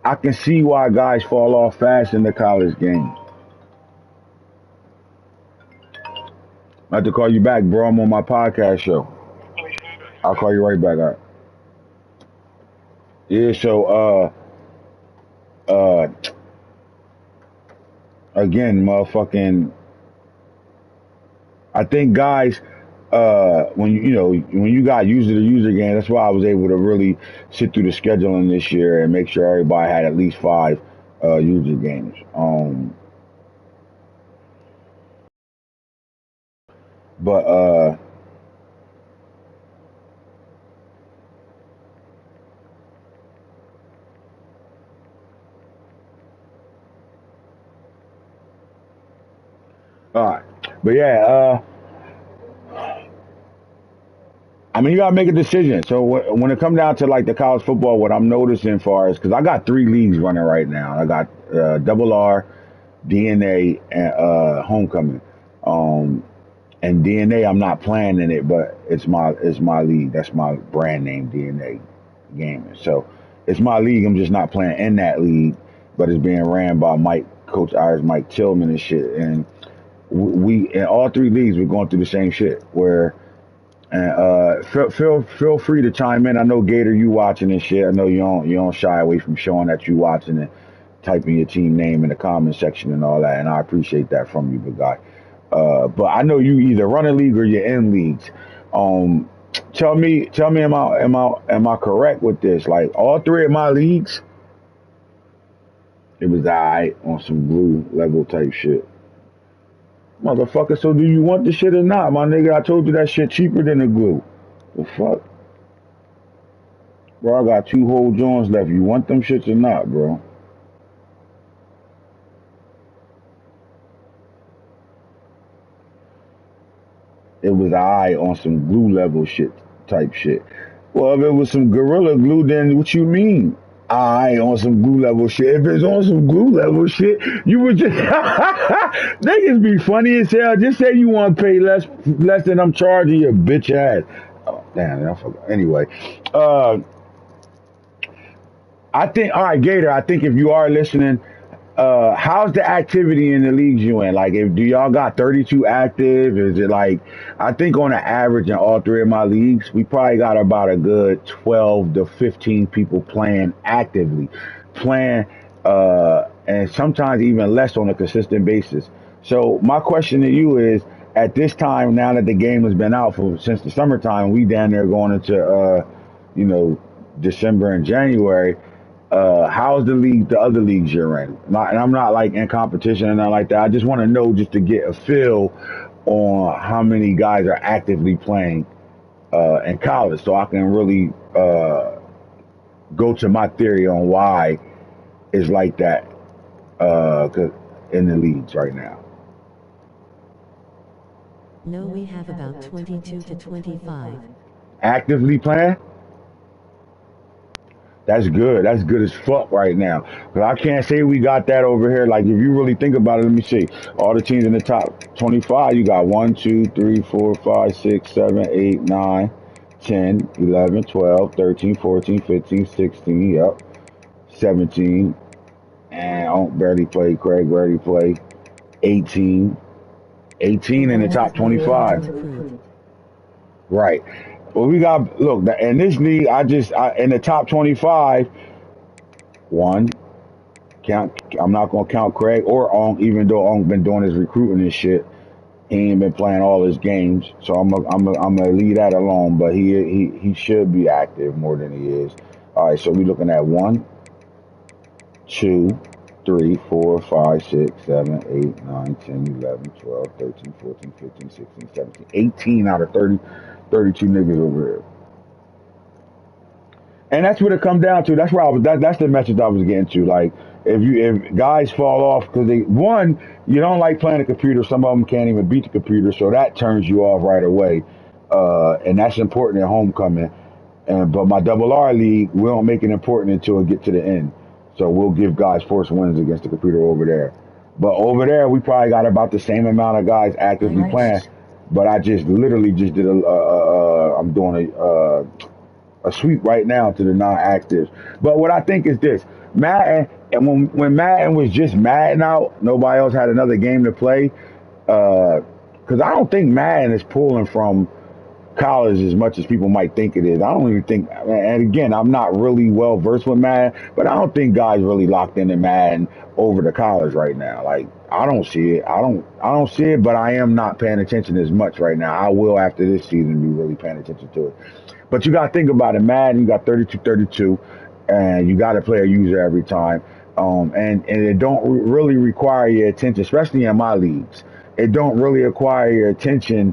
I can see why guys fall off fast in the college game. I have to call you back, bro. I'm on my podcast show. I'll call you right back. All right. Yeah. So, again, motherfucking. I think guys, when you got user to user game, that's why I was able to really sit through the scheduling this year and make sure everybody had at least 5 user games. But all right, but yeah, I mean, you gotta make a decision. So when it comes down to like the college football, what I'm noticing far is because I got 3 leagues running right now. I got Double R, DNA, and Homecoming. And DNA, I'm not playing in it, but it's my league. That's my brand name, DNA. gaming. So it's my league. I'm just not playing in that league, but it's being ran by Coach ours, Mike Tillman and shit. And we in all three leagues, we're going through the same shit. Where and feel free to chime in. I know Gator, you watching this shit. I know you don't shy away from showing that you watching and typing your team name in the comment section and all that. And I appreciate that from you, big guy. But I know you either run a league or you're in leagues. Tell me, am I correct with this? Like all three of my leagues, it was alright on some blue level type shit. Motherfucker, so do you want the shit or not? My nigga, I told you that shit cheaper than the glue. The fuck? Bro, I got 2 whole joints left. You want them shits or not, bro? It was alright on some glue level shit type shit. Well, if it was some Gorilla Glue, then what you mean? I on some glue level shit. If it's on some glue level shit, you would just niggas be funny as hell. Just say you want to pay less than I'm charging your bitch ass. Oh, damn, I forgot. Anyway, I think all right, Gator. I think if you are listening, how's the activity in the leagues you in? Like, do y'all got 32 active? Is it like, I think on an average in all three of my leagues, we probably got about a good 12 to 15 people playing actively, and sometimes even less on a consistent basis. So my question to you is, at this time, now that the game has been out since the summertime, we down there going into, December and January. How's the other leagues you're in? And I'm not like in competition and nothing like that. I just want to know just to get a feel on how many guys are actively playing in college, so I can really go to my theory on why it's like that in the leagues right now. No, we have about 22 to 25. Actively playing? That's good. That's good as fuck right now. But I can't say we got that over here. Like, if you really think about it, let me see. All the teams in the top 25, you got 1, 2, 3, 4, 5, 6, 7, 8, 9, 10, 11, 12, 13, 14, 15, 16, yep, 17. And I don't barely play. Craig barely play. 18. 18 in the top 25. Right. Well, we got, look, in this league, in the top 25, I'm not going to count Craig or Ong, even though Ong been doing his recruiting and shit. He ain't been playing all his games, so I'm gonna leave that alone, but he should be active more than he is. All right, so we looking at 1, 2, 3, 4, 5, 6, 7, 8, 9, 10, 11, 12, 13, 14, 15, 16, 17, 18 out of 32 niggas over here. And that's what it come down to. That's where that's the message I was getting to. Like, if guys fall off because you don't like playing the computer. Some of them can't even beat the computer, so that turns you off right away. And that's important at homecoming. But my double R league, we don't make it important until we get to the end. So we'll give guys force wins against the computer over there. But over there, we probably got about the same amount of guys actively playing. But I literally just did I'm doing a sweep right now to the non-actives. But what I think is this: Madden, and when Madden was just Madden out, nobody else had another game to play. Because I don't think Madden is pulling from college as much as people might think it is. I don't even think, and again, I'm not really well versed with Madden, but I don't think guys really locked into Madden over the college right now. Like, I don't see it. I don't see it, but I am not paying attention as much right now. I will after this season be really paying attention to it. But you got to think about it. Madden, you got 32, and you got to play a user every time. And it don't really require your attention, especially in my leagues. It don't really require your attention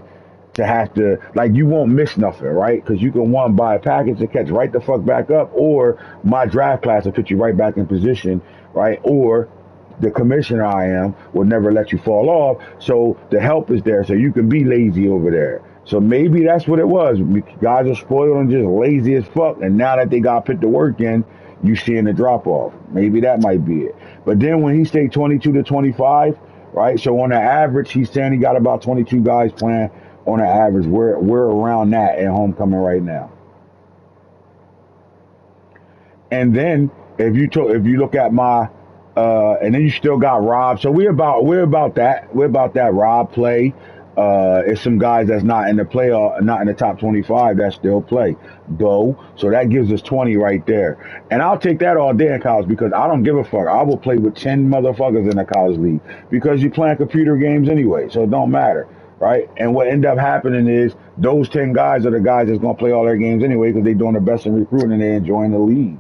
to have to, like, you won't miss nothing, right? Because you can buy a package and catch right the fuck back up, or my draft class will put you right back in position, right? Or the commissioner I am will never let you fall off, so the help is there, so you can be lazy over there. So maybe that's what it was. Guys are spoiled and just lazy as fuck, and now that they got to put the work in, you seeing the drop off. Maybe that might be it. But then when he stayed 22 to 25, right? So on the average, he's saying he got about 22 guys playing. On an average, we're around that at homecoming right now. And then if you look at my and then you still got Rob. So we're about that Rob play. It's some guys that's not in the play not in the top 25 that still play. Go. So that gives us 20 right there. And I'll take that all day in college because I don't give a fuck. I will play with 10 motherfuckers in a college league because you're playing computer games anyway. So it don't matter. Right? And what end up happening is those 10 guys are the guys that's going to play all their games anyway because they're doing the best in recruiting and they're enjoying the league.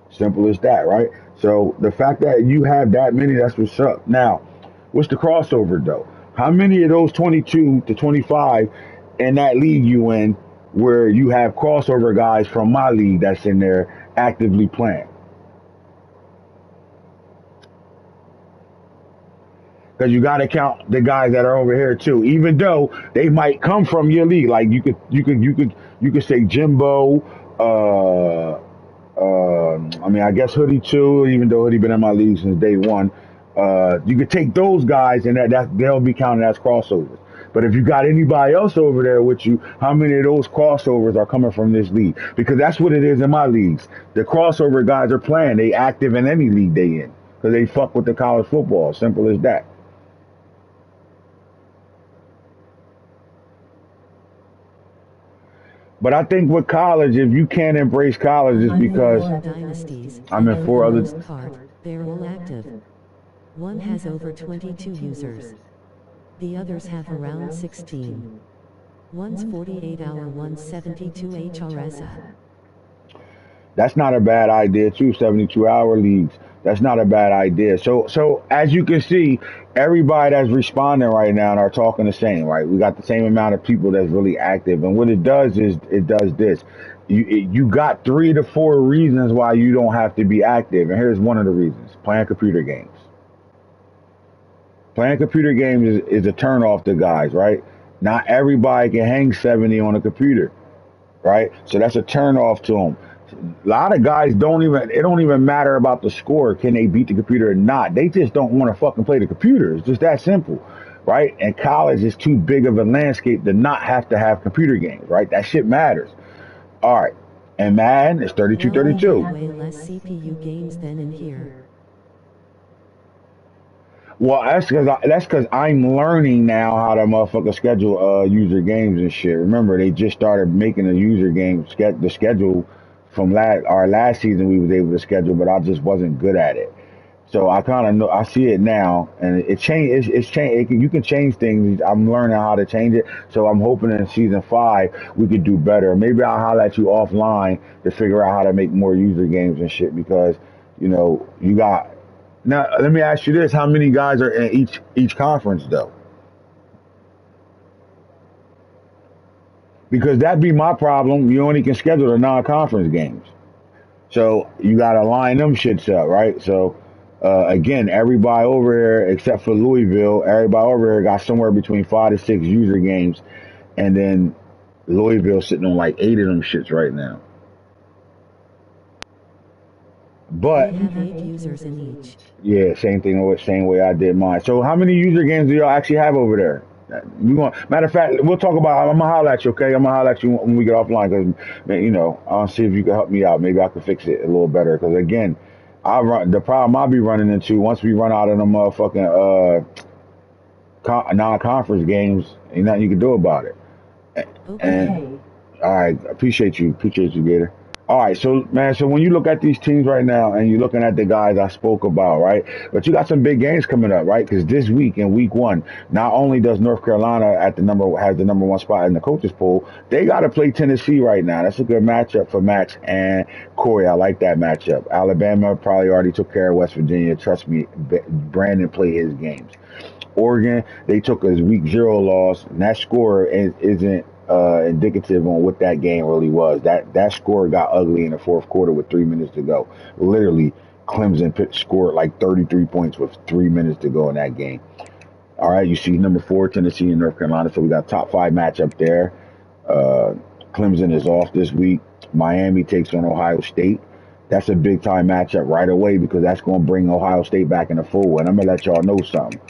Simple as that, right? So the fact that you have that many, that's what's up. Now, what's the crossover though? How many of those 22 to 25 in that league you in where you have crossover guys from my league that's in there actively playing? Because you got to count the guys that are over here too, even though they might come from your league. Like you could say Jimbo, I mean, I guess Hoodie too, even though Hoodie been in my league since day one. You could take those guys and that they'll be counted as crossovers. But if you got anybody else over there with you, how many of those crossovers are coming from this league? Because that's what it is in my leagues. The crossover guys are playing. They active in any league they in because they fuck with the college football. Simple as that. But I think with college, if you can't embrace college, it's I'm in because four dynasties, I'm in and for four the other. most part, they're all active. One has over 22 users. The others have around 16. One's 48 hour, one's 72 HRSA. That's not a bad idea too. 72-hour leagues. That's not a bad idea. So as you can see, everybody that's responding right now are talking the same, right? We got the same amount of people that's really active, and what it does is it does this. You got 3 to 4 reasons why you don't have to be active, and here's one of the reasons: playing computer games. Playing computer games is a turn off to guys, right? Not everybody can hang 70 on a computer, right? So that's a turn off to them. A lot of guys it don't even matter about the score. Can they beat the computer or not? They just don't want to fucking play the computer. It's just that simple, right? And college is too big of a landscape to not have to have computer games, right? That shit matters. All right. And Madden is Well, we have 32-32. way less CPU games than in here. Well, that's because I'm learning now how to motherfucker schedule user games and shit. Remember, they just started making a user game the schedule from our last season. We was able to schedule, but I just wasn't good at it. So I kind of know I see it now, and it change. It's change. You can change things. I'm learning how to change it. So I'm hoping in season 5 we could do better. Maybe I'll holler at you offline to figure out how to make more user games and shit because you got. Now, let me ask you this: how many guys are in each conference, though? Because that'd be my problem. You only can schedule the non-conference games, so you gotta line them shits up, right? So, again, everybody over here except for Louisville, everybody over here got somewhere between 5 to 6 user games, and then Louisville sitting on like 8 of them shits right now. We But have 8 users in each. yeah, same thing, same way I did mine. So how many user games do y'all actually have over there? Matter of fact, we'll talk about. I'm gonna holler at you, okay? I'm gonna holler at you when we get offline, because man, I'll see if you can help me out. Maybe I can fix it a little better. Because again, the problem I'll be running into once we run out of the motherfucking non-conference games. Ain't nothing you can do about it. And Okay. all right, appreciate you, Gator. All right, so man, so when you look at these teams right now, and you're looking at the guys I spoke about, right? But you got some big games coming up, right? Because this week in week 1, not only does North Carolina has the number 1 spot in the coaches poll, they got to play Tennessee right now. That's a good matchup for Max and Corey. I like that matchup. Alabama probably already took care of West Virginia. Trust me, Brandon played his games. Oregon, they took a week 0 loss, and that score isn't indicative on what that game really was. That score got ugly in the 4th quarter with 3 minutes to go. Literally, Clemson scored like 33 points with 3 minutes to go in that game. All right, you see number 4 Tennessee and North Carolina, so we got top 5 matchup there. Clemson is off this week. Miami takes on Ohio State. That's a big time matchup right away because that's going to bring Ohio State back in the fold. And I'm going to let y'all know something.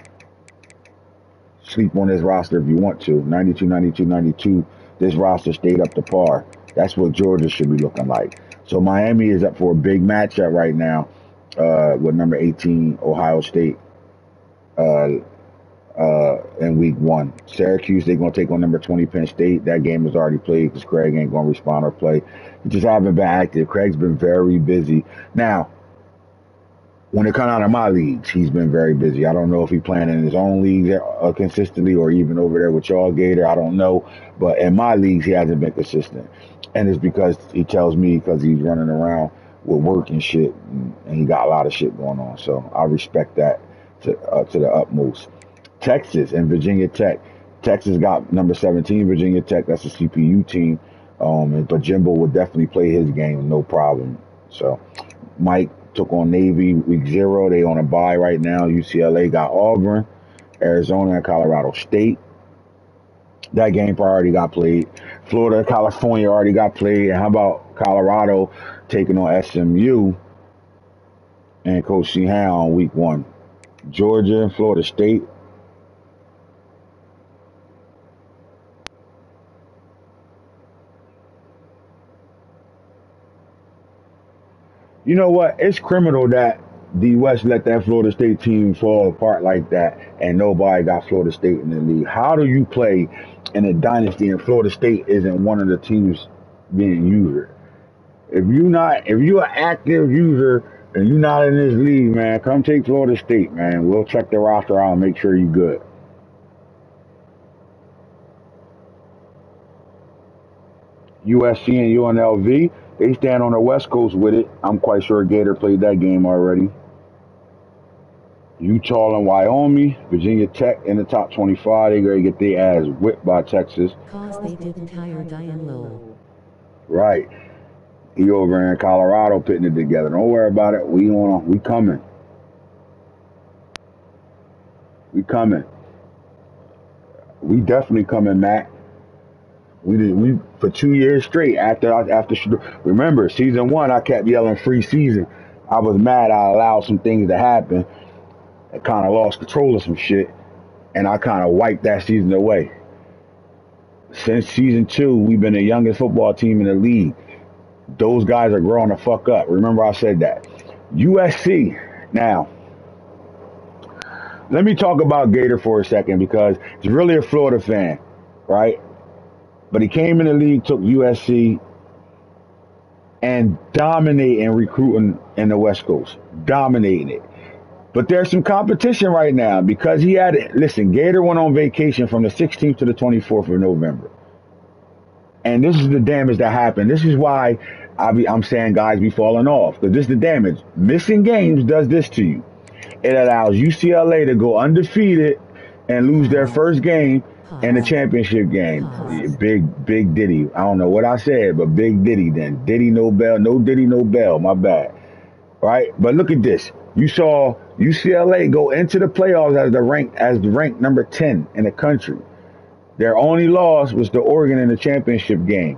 Sleep on this roster if you want to. 92, 92, 92. This roster stayed up to par. That's what Georgia should be looking like. So Miami is up for a big matchup right now with number 18 Ohio State in week 1. Syracuse, they're going to take on number 20 Penn State. That game is already played because Craig ain't going to respond or play. He just haven't been active. Craig's been very busy. Now, when it comes out of my leagues, he's been very busy. I don't know if he's playing in his own leagues consistently or even over there with y'all, Gator. I don't know. But in my leagues, he hasn't been consistent. And it's because he tells me because he's running around with work and shit, and he got a lot of shit going on. So I respect that to the utmost. Texas and Virginia Tech. Texas got number 17 Virginia Tech. That's a CPU team. But Jimbo would definitely play his game, no problem. So Mike took on Navy week 0. They on a bye right now. UCLA got Auburn, Arizona, and Colorado State. That game already got played. Florida, California already got played. And how about Colorado taking on SMU and Coach Sheehan on week 1? Georgia and Florida State. You know what? It's criminal that the West let that Florida State team fall apart like that and nobody got Florida State in the league. How do you play in a dynasty and Florida State isn't one of the teams being used? If you're an active user and you're not in this league, man, come take Florida State, man. We'll check the roster out and make sure you're good. USC and UNLV, they stand on the West Coast with it. I'm quite sure Gator played that game already. Utah and Wyoming, Virginia Tech in the top 25. They're going to get their ass whipped by Texas. Cause they didn't hire Diane Lowe. Right. He over in Colorado putting it together. Don't worry about it. We coming. We coming. We definitely coming, Matt. We for 2 years straight after remember season 1 I kept yelling free season. I was mad I allowed some things to happen. I kind of lost control of some shit and I kind of wiped that season away. Since season 2 we've been the youngest football team in the league. Those guys are growing the fuck up. Remember I said that. USC. Now let me talk about Gator for a second because he's really a Florida fan, right? But he came in the league, took USC, and dominating recruiting in the West Coast. Dominating it. But there's some competition right now because Gator went on vacation from the 16th to the 24th of November. And this is the damage that happened. This is why I'm saying guys be falling off. Because this is the damage. Missing games does this to you. It allows UCLA to go undefeated and lose their first game in the championship game. Big Diddy. I don't know what I said, but big Diddy then. Diddy no bell. No Diddy no bell. My bad. Right? But look at this. You saw UCLA go into the playoffs as the ranked number 10 in the country. Their only loss was to Oregon in the championship game,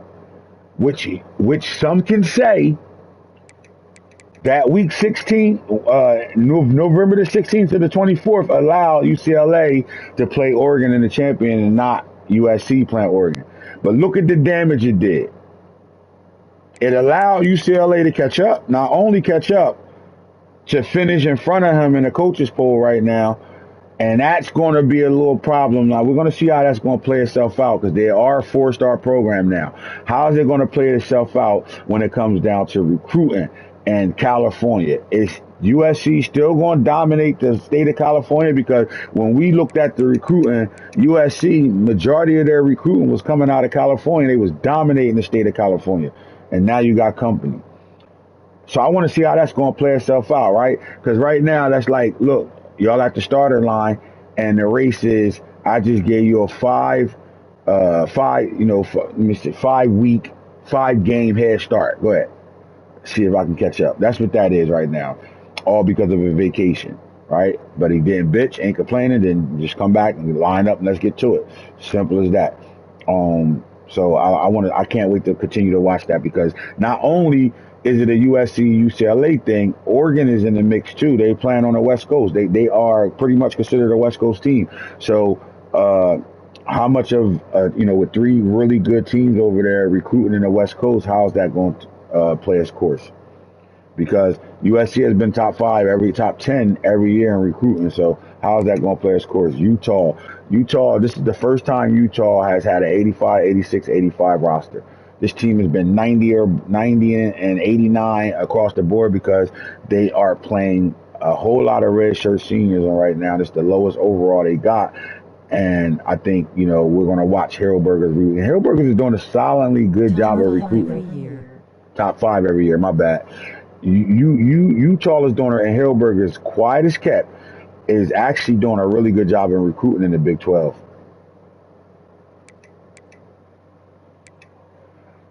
which some can say that week 16, November the 16th to the 24th, allowed UCLA to play Oregon in the champion and not USC playing Oregon. But look at the damage it did. It allowed UCLA to catch up, not only catch up, to finish in front of him in the coaches poll right now. And that's going to be a little problem. Now, we're going to see how that's going to play itself out because they are a 4-star program now. How is it going to play itself out when it comes down to recruiting and California? Is USC still going to dominate the state of California? Because when we looked at the recruiting, USC, majority of their recruiting was coming out of California. They was dominating the state of California. And now you got company. So I want to see how that's going to play itself out, right? Because right now, that's like, look, y'all at the starter line, and the race is, I just gave you a 5 week, 5 game head start. Go ahead. See if I can catch up. That's what that is right now. All because of a vacation, right? But he didn't bitch, ain't complaining, then just come back and line up and let's get to it. Simple as that. So I can't wait to continue to watch that because not only is it a USC UCLA thing, Oregon is in the mix too. They playing on the West Coast. They are pretty much considered a West Coast team. So how much of with 3 really good teams over there recruiting in the West Coast, how is that going to players course, because USC has been top 5, top 10 every year in recruiting. So how is that going to play its course? Utah, this is the first time Utah has had an 85, 86, 85 roster. This team has been 90 and 89 across the board because they are playing a whole lot of redshirt seniors on right now. This is the lowest overall they got. And I think, we're going to watch Hillberger's route. And Hillberger is doing a solidly good job of recruiting. Top 5 every year, my bad. Utah is doing it, and Hillberger's quiet as kept is actually doing a really good job in recruiting in the Big 12.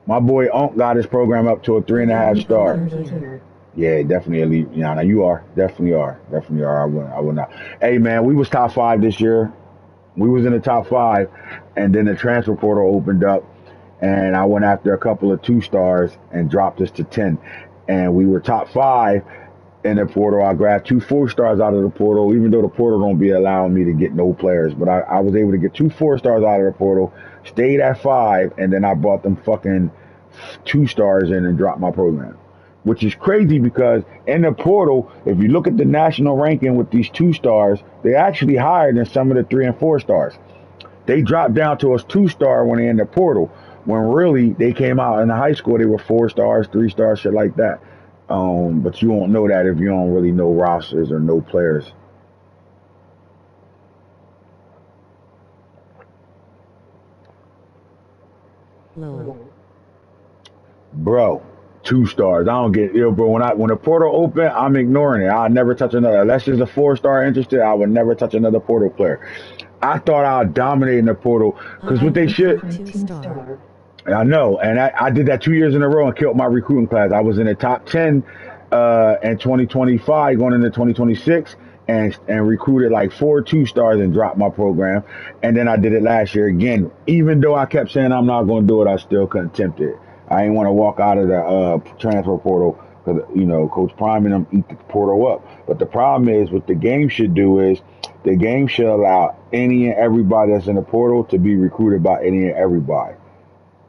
My boy Unc got his program up to a 3.5 star. Yeah, definitely elite. Yeah, now you are. Definitely are. I will not. Hey man, we was top 5 this year. We was in the top 5, and then the transfer portal opened up, and I went after a couple of 2 stars and dropped us to 10. And we were top 5 in the portal. I grabbed 2 4 stars out of the portal, even though the portal don't be allowing me to get no players. But I was able to get 2 4 stars out of the portal, stayed at 5, and then I brought them fucking 2 stars in and dropped my program. Which is crazy because in the portal, if you look at the national ranking with these 2 stars, they're actually higher than some of the 3 and 4 stars. They dropped down to us 2 star when they're in the portal, when really they came out in the high school, they were 4 stars, 3 stars, shit like that. But you won't know that if you don't really know rosters or know players. Low. Bro, 2 stars. I don't get ill, bro. When the portal open, I'm ignoring it. I'll never touch another. Unless there's a 4 star interested, I would never touch another portal player. I thought I'd dominate in the portal because what they should. 2 star. I know, and I did that 2 years in a row and killed my recruiting class. I was in the top 10 in 2025, going into 2026, and recruited like 4 2 stars and dropped my program. And then I did it last year again. Even though I kept saying I'm not going to do it, I still couldn't tempt it. I didn't want to walk out of the transfer portal because, Coach Prime and them eat the portal up. But the problem is, what the game should do is, the game should allow any and everybody that's in the portal to be recruited by any and everybody.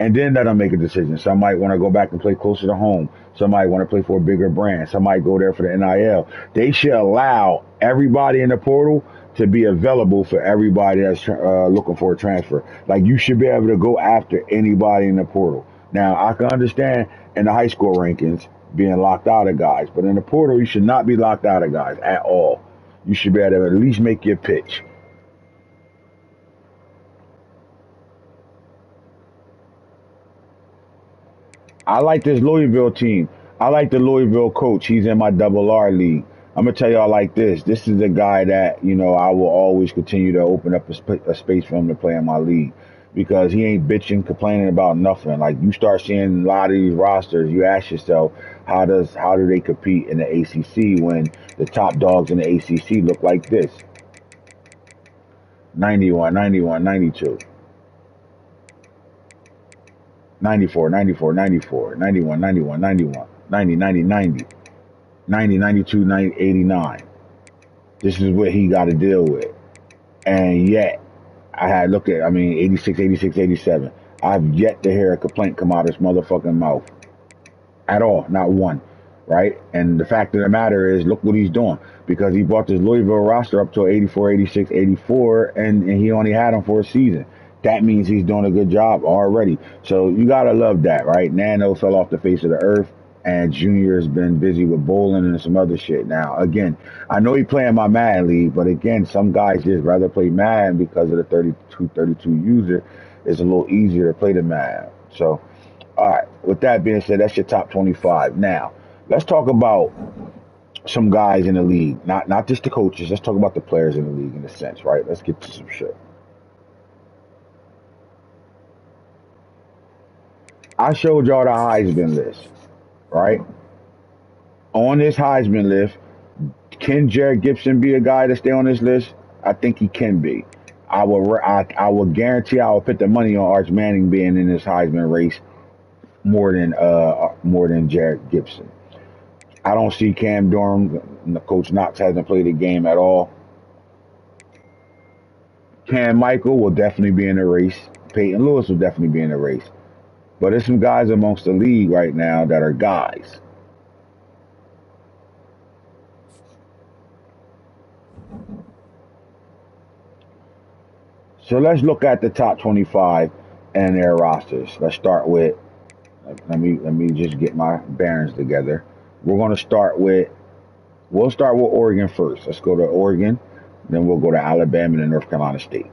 And then that'll make a decision. Some might want to go back and play closer to home. Some might want to play for a bigger brand. Some might go there for the NIL. They should allow everybody in the portal to be available for everybody that's looking for a transfer. Like, you should be able to go after anybody in the portal. Now, I can understand in the high school rankings being locked out of guys, but in the portal, you should not be locked out of guys at all. You should be able to at least make your pitch. I like this Louisville team. I like the Louisville coach. He's in my double R league. I'm going to tell y'all like this. This is a guy that, I will always continue to open up a space for him to play in my league, because he ain't bitching, complaining about nothing. Like, you start seeing a lot of these rosters, you ask yourself, how do they compete in the ACC when the top dogs in the ACC look like this? 91, 91, 92. 94, 94, 94, 91, 91, 91, 90, 90, 90, 90, 92, 90, 89. This is what he got to deal with. And yet, I had looked at, 86, 86, 87. I've yet to hear a complaint come out of his motherfucking mouth. At all. Not one. Right? And the fact of the matter is, look what he's doing. Because he brought this Louisville roster up to 84, 86, 84, and he only had them for a season. That means he's doing a good job already. So you got to love that, right? Nano fell off the face of the earth, and Junior has been busy with bowling and some other shit. Now, again, I know he playing my Madden league, but again, some guys just rather play Madden because of the 32 user. It's a little easier to play the Madden. So, all right, with that being said, that's your top 25. Now, let's talk about some guys in the league. Not just the coaches. Let's talk about the players in the league in a sense, right? Let's get to some shit. I showed y'all the Heisman list, right? On this Heisman list, can Jared Gibson be a guy to stay on this list? I think he can be. I will guarantee I will put the money on Arch Manning being in this Heisman race more than Jared Gibson. I don't see Cam Durham. Coach Knox hasn't played the game at all. Cam Michael will definitely be in the race. Peyton Lewis will definitely be in the race. But there's some guys amongst the league right now that are guys. So let's look at the top 25 and their rosters. Let's start with, let me just get my bearings together. We'll start with Oregon first. Let's go to Oregon, then we'll go to Alabama and North Carolina State.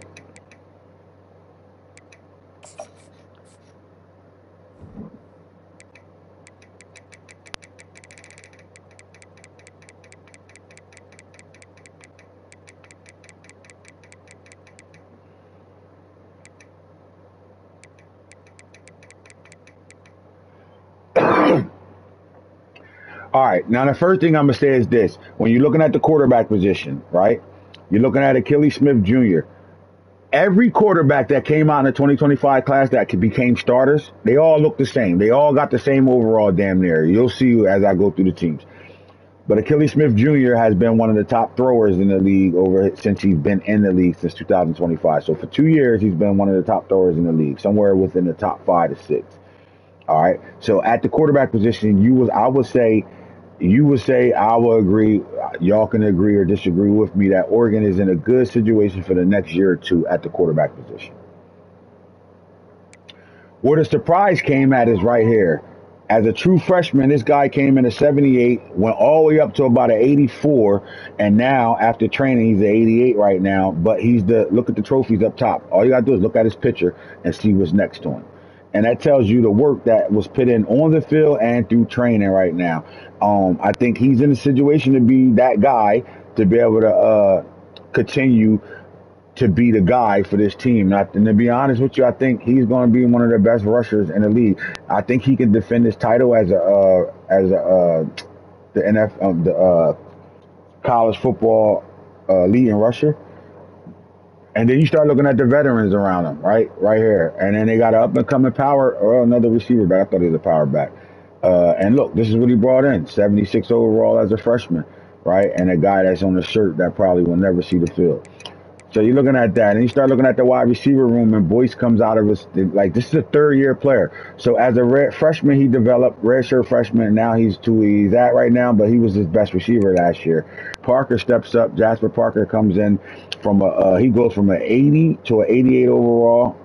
All right. Now, the first thing I'm going to say is this. When you're looking at the quarterback position, right, you're looking at Achilles Smith Jr. Every quarterback that came out in the 2025 class that became starters, they all look the same. They all got the same overall damn near. You'll see as I go through the teams. But Achilles Smith Jr. has been one of the top throwers in the league since he's been in the league since 2025. So for 2 years, he's been one of the top throwers in the league, somewhere within the top 5 to 6. All right. So at the quarterback position, I would say, I will agree, y'all can agree or disagree with me that Oregon is in a good situation for the next year or two at the quarterback position. Where the surprise came at is right here. As a true freshman, this guy came in at 78, went all the way up to about an 84, and now after training, he's an 88 right now. But look at the trophies up top. All you gotta do is look at his picture and see what's next to him. And that tells you the work that was put in on the field and through training right now. I think he's in a situation to be that guy to be able to continue to be the guy for this team. And to be honest with you, I think he's going to be one of the best rushers in the league. I think he can defend his title as the college football leading rusher. And then you start looking at the veterans around him, right here. And then they got an up-and-coming power, or another receiver back. I thought he was a power back. And look, this is what he brought in, 76 overall as a freshman, right? And a guy that's on the shirt that probably will never see the field. So you're looking at that, and you start looking at the wide receiver room, and Boyce comes out of this, like, this is a third-year player. So as a freshman, he developed, redshirt freshman, and now he's to where he's at right now, but he was his best receiver last year. Parker steps up. Jasper Parker comes in from he goes from an 80 to an 88 overall.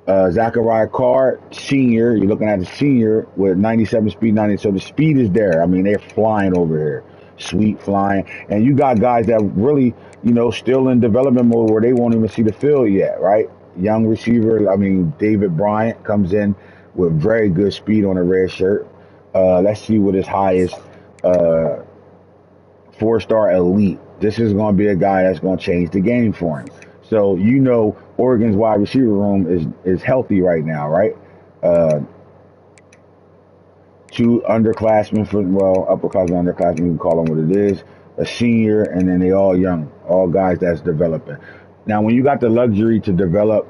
Zachariah Carr, senior, you're looking at a senior with 97 speed, 90. So the speed is there. I mean, they're flying over here. Sweet flying. And you got guys that really, still in development mode where they won't even see the field yet, right? Young receiver, David Bryant comes in with very good speed on a red shirt. Let's see what his highest 4-star elite. This is going to be a guy that's going to change the game for him. So, Oregon's wide receiver room is healthy right now, right? 2 underclassmen, upperclassmen, underclassmen, you can call them what it is, a senior, and then they all young, all guys that's developing. Now, when you got the luxury to develop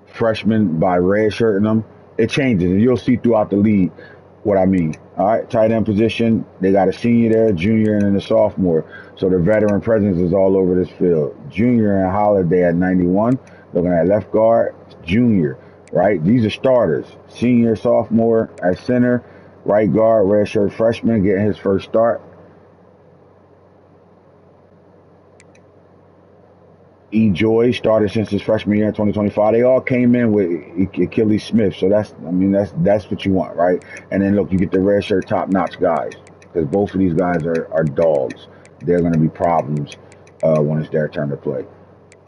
freshmen by redshirting them, it changes, and you'll see throughout the league what I mean. All right, tight end position, they got a senior there, junior, and then a sophomore. So the veteran presence is all over this field. Junior and Holiday at 91. Looking at left guard, junior, right? These are starters. Senior, sophomore at center. Right guard, redshirt freshman, getting his first start. E. Joy started since his freshman year in 2025. They all came in with Achilles Smith, so that's what you want, right? And then look, you get the redshirt top-notch guys, because both of these guys are dogs. They're going to be problems when it's their turn to play.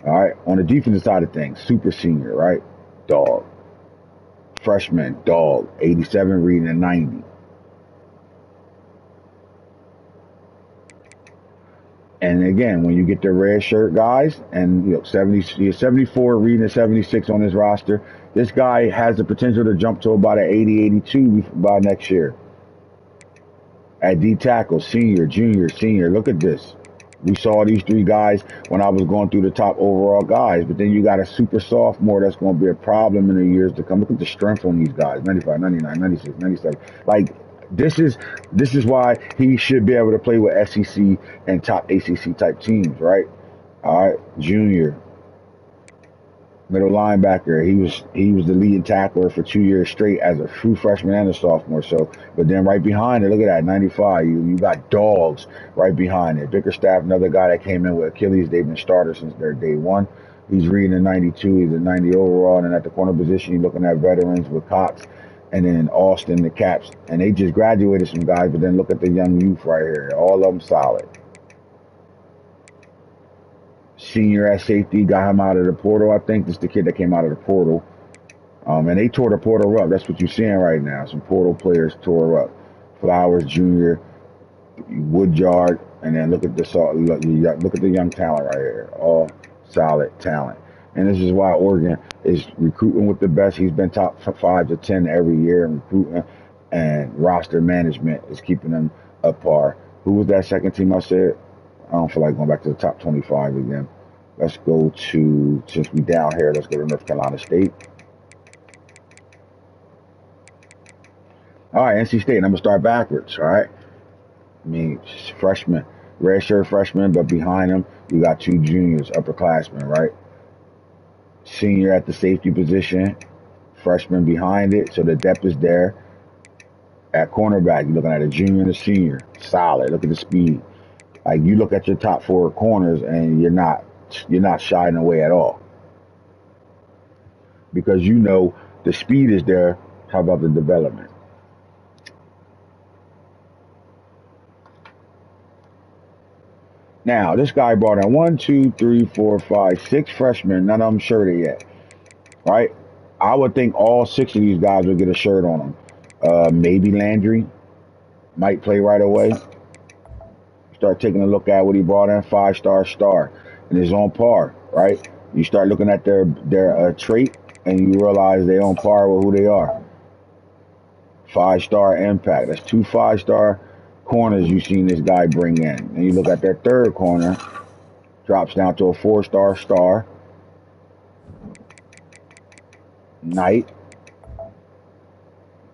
All right, on the defensive side of things, super senior, right? Dog. Freshman, dog. 87 reading a 90. And again, when you get the red shirt guys, and 74 reading a 76 on his roster, this guy has the potential to jump to about an 80, 82 by next year. At D tackle, senior, junior, senior. Look at this. We saw these 3 guys when I was going through the top overall guys, but then you got a super sophomore that's going to be a problem in the years to come. Look at the strength on these guys, 95, 99, 96, 97. Like, this is why he should be able to play with SEC and top ACC type teams, right? All right, junior. Middle linebacker. He was the leading tackler for 2 years straight as a true freshman and a sophomore. So, but then right behind it, look at that, 95. You got dogs right behind it. Bickerstaff, another guy that came in with Achilles. They've been starters since their day one. He's reading a 92. He's a 90 overall. And then at the corner position, you're looking at veterans with Cox and then Austin, the Caps. And they just graduated some guys, but then look at the young youth right here. All of them solid. Senior at safety, got him out of the portal. I think this is the kid that came out of the portal. And they tore the portal up. That's what you're seeing right now. Some portal players tore up. Flowers Jr., Woodyard, and then look at the young talent right here. All solid talent. And this is why Oregon is recruiting with the best. He's been top 5 to 10 every year in recruiting, and roster management is keeping them up par. Who was that second team I said? I don't feel like going back to the top 25 again. Let's go to, since we down here, let's go to North Carolina State. All right, NC State. And I'm going to start backwards, all right? I mean, freshman, redshirt freshman, but behind them, you got 2 juniors, upperclassmen, right? Senior at the safety position, freshman behind it, so the depth is there. At cornerback, you're looking at a junior and a senior. Solid. Look at the speed. Like, you look at your top 4 corners, and you're not shying away at all. Because you know the speed is there. How about the development? Now, this guy brought in 1, 2, 3, 4, 5, 6 freshmen. None of them shirted yet, right? I would think all 6 of these guys will get a shirt on them. Maybe Landry might play right away. Start taking a look at what he brought in, 5-star, and is on par, right? You start looking at their trait, and you realize they're on par with who they are. 5-star impact. That's 2 5-star corners you've seen this guy bring in. And you look at their third corner, drops down to a 4-star star. Knight.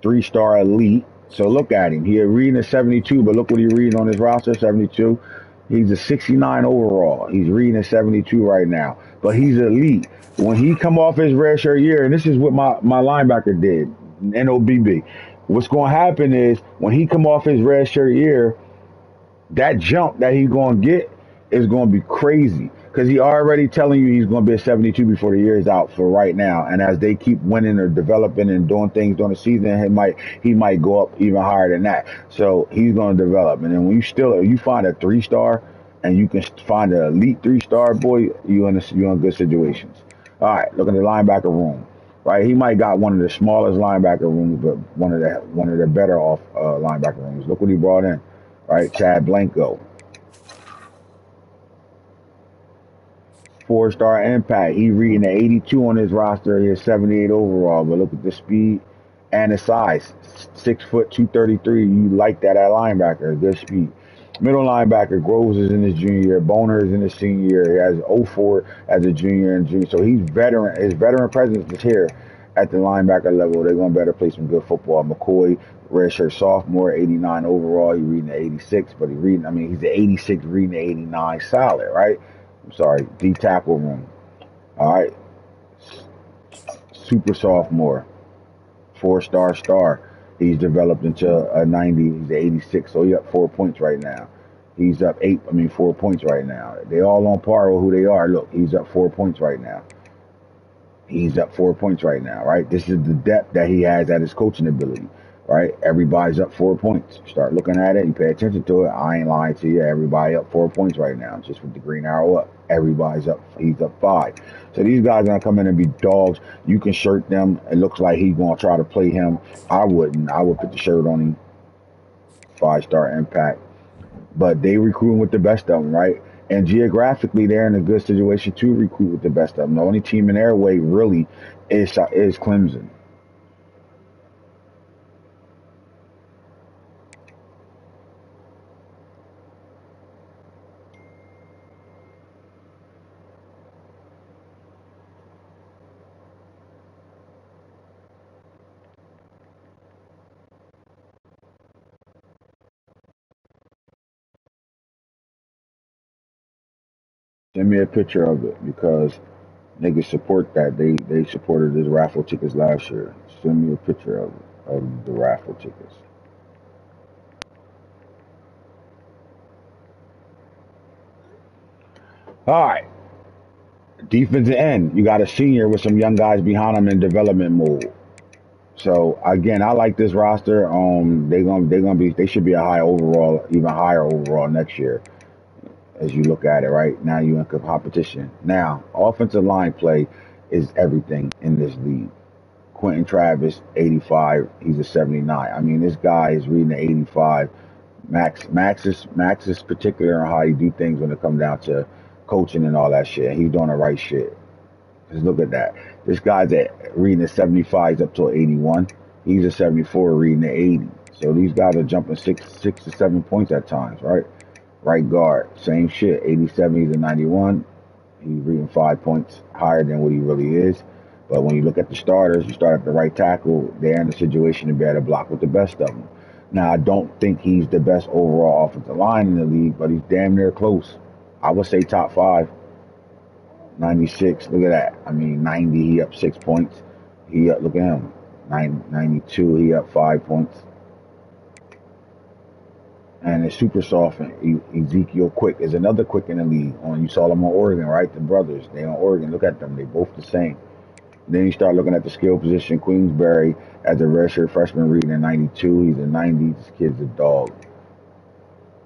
3-star elite. So look at him. He reading a 72, but look what he reading on his roster, 72. He's a 69 overall. He's reading a 72 right now. But he's elite. When he come off his redshirt year, and this is what my linebacker did, NOBB. What's going to happen is when he come off his redshirt year, that jump that he's going to get is going to be crazy. Because he already telling you he's going to be a 72 before the year is out for right now. And as they keep winning or developing and doing things during the season, he might go up even higher than that. So he's going to develop. And then when you find a 3-star and you can find an elite 3-star, boy, you're in good situations. All right, look at the linebacker room. Right, he might got one of the smallest linebacker rooms, but one of the better off linebacker rooms. Look what he brought in. Right, Chad Blanco. 4-star impact. He reading an 82 on his roster. He's 78 overall. But look at the speed and the size. 6 foot, 233. You like that at linebacker. Good speed. Middle linebacker, Groves is in his junior year. Boner is in his senior year. He has 04 as a junior and junior. So he's veteran. His veteran presence is here at the linebacker level. They're going to better play some good football. McCoy, redshirt sophomore, 89 overall. He's reading an 86, but he's an 86 reading an 89 solid, right? I'm sorry, D tackle room. All right. Super sophomore. 4-star star. He's developed into a 90. He's 86, so he's up 4 points right now. He's up 4 points right now. They all on par with who they are. Look, he's up 4 points right now. He's up 4 points right now, right? This is the depth that he has at his coaching ability, right? Everybody's up 4 points. Start looking at it. You pay attention to it. I ain't lying to you. Everybody up 4 points right now, just with the green arrow up. Everybody's up. He's up 5. So these guys are going to come in and be dogs. You can shirt them. It looks like he's going to try to play him. I wouldn't. I would put the shirt on him. 5-star impact. But they recruiting with the best of them, right? And geographically, they're in a good situation to recruit with the best of them. The only team in their way really is Clemson. Send me a picture of it because Niggas support that. They supported his raffle tickets last year. Send me a picture of the raffle tickets. All right. Defensive end. You got a senior with some young guys behind him in development mode. So again, I like this roster. They should be a high overall, even higher overall next year. As you look at it, right now you're in competition. Now, offensive line play is everything in this league. Quentin Travis, 85. He's a 79. I mean, this guy is reading the 85. Max is particular on how he do things when it comes down to coaching and all that shit. He's doing the right shit. Just look at that. This guy's at reading the 75s up to 81. He's a 74 reading the 80. So these guys are jumping six to 7 points at times, right? Right guard, same shit. 87, he's a 91. He's reading 5 points higher than what he really is. But when you look at the starters, you start at the right tackle, they're in a situation to be able to block with the best of them. Now, I don't think he's the best overall offensive line in the league, but he's damn near close. I would say top 5. 96, look at that. I mean, 90, he up 6 points. He up, look at him. 92, he up 5 points. And it's super soft. And Ezekiel Quick is another quick in the league. You saw them on Oregon, right? The brothers, they on Oregon. Look at them. They both the same. Then you start looking at the skill position. Queensberry as a redshirt freshman reading a 92. He's a 90. This kid's a dog.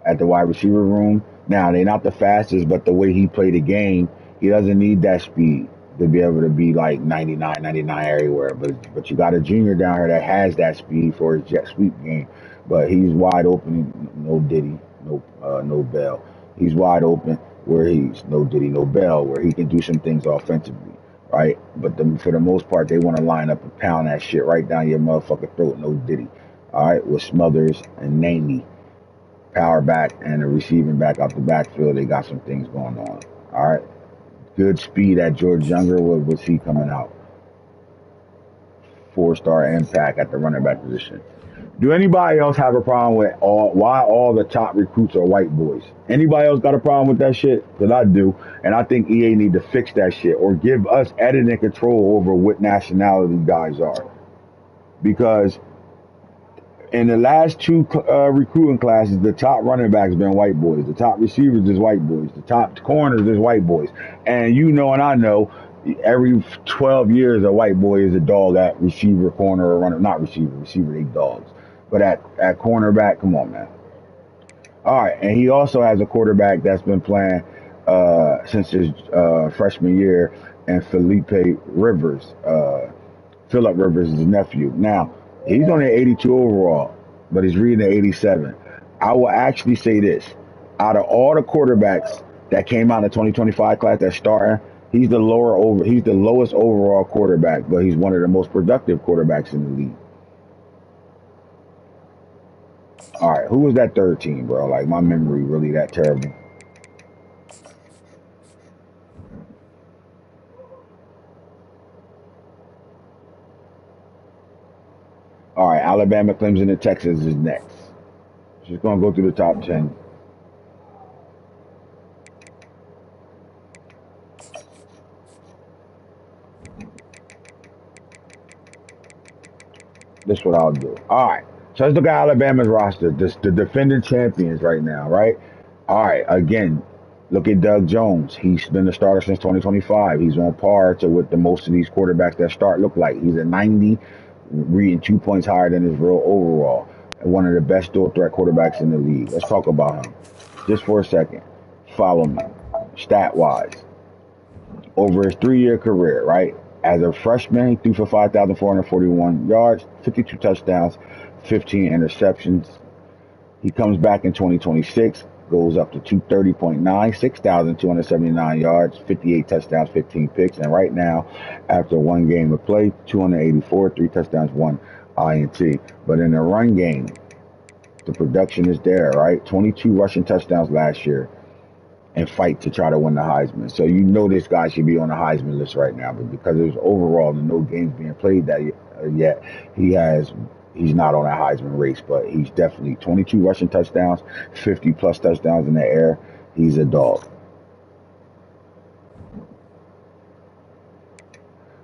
At the wide receiver room, now they're not the fastest, but the way he played the game, he doesn't need that speed to be able to be like 99 everywhere. But you got a junior down here that has that speed for his jet sweep game. But he's wide open. No Diddy, no Bell. He's wide open where he's no Diddy, no Bell, where he can do some things offensively, right? But for the most part, they want to line up and pound that shit right down your motherfucking throat. No Diddy, all right, with Smothers and Namey, power back and a receiving back out the backfield. They got some things going on, all right. Good speed at George Younger. What was he coming out? 4-star impact at the running back position. Do anybody else have a problem with why all the top recruits are white boys? Anybody else got a problem with that shit? Because I do, and I think EA need to fix that shit or give us editing control over what nationality guys are. Because in the last 2 recruiting classes, the top running backs been white boys. The top receivers is white boys. The top corners is white boys. And you know and I know, every 12 years a white boy is a dog at receiver, corner, or runner. Not receiver, they dogs. But at cornerback, come on, man. All right, and he also has a quarterback that's been playing since his freshman year, and Philip Rivers is his nephew. Now, he's only 82 overall, but he's reading at 87. I will actually say this. Out of all the quarterbacks that came out in the 2025 class that's starting, he's the lowest overall quarterback, but he's one of the most productive quarterbacks in the league. All right, who was that third team, bro? Like, my memory really that terrible. All right, Alabama, Clemson, and Texas is next. Just going to go through the top 10. This is what I'll do. All right. So let's look at Alabama's roster. The defending champions right now, right? All right. Again, look at Doug Jones. He's been the starter since 2025. He's on par to what the most of these quarterbacks that start look like. He's a 90, reading 2 points higher than his real overall. And one of the best dual threat quarterbacks in the league. Let's talk about him just for a second. Follow me. Stat-wise. Over his 3-year career, right? As a freshman, he threw for 5,441 yards, 52 touchdowns, 15 interceptions. He comes back in 2026, goes up to 230.9, 6,279 yards, 58 touchdowns, 15 picks. And right now, after 1 game of play, 284, 3 touchdowns, 1 INT. But in the run game, the production is there, right? 22 rushing touchdowns last year. And fight to try to win the Heisman. So you know this guy should be on the Heisman list right now, but because there's overall and no games being played that yet, he's not on a Heisman race, but he's definitely 22 rushing touchdowns, 50 plus touchdowns in the air. He's a dog.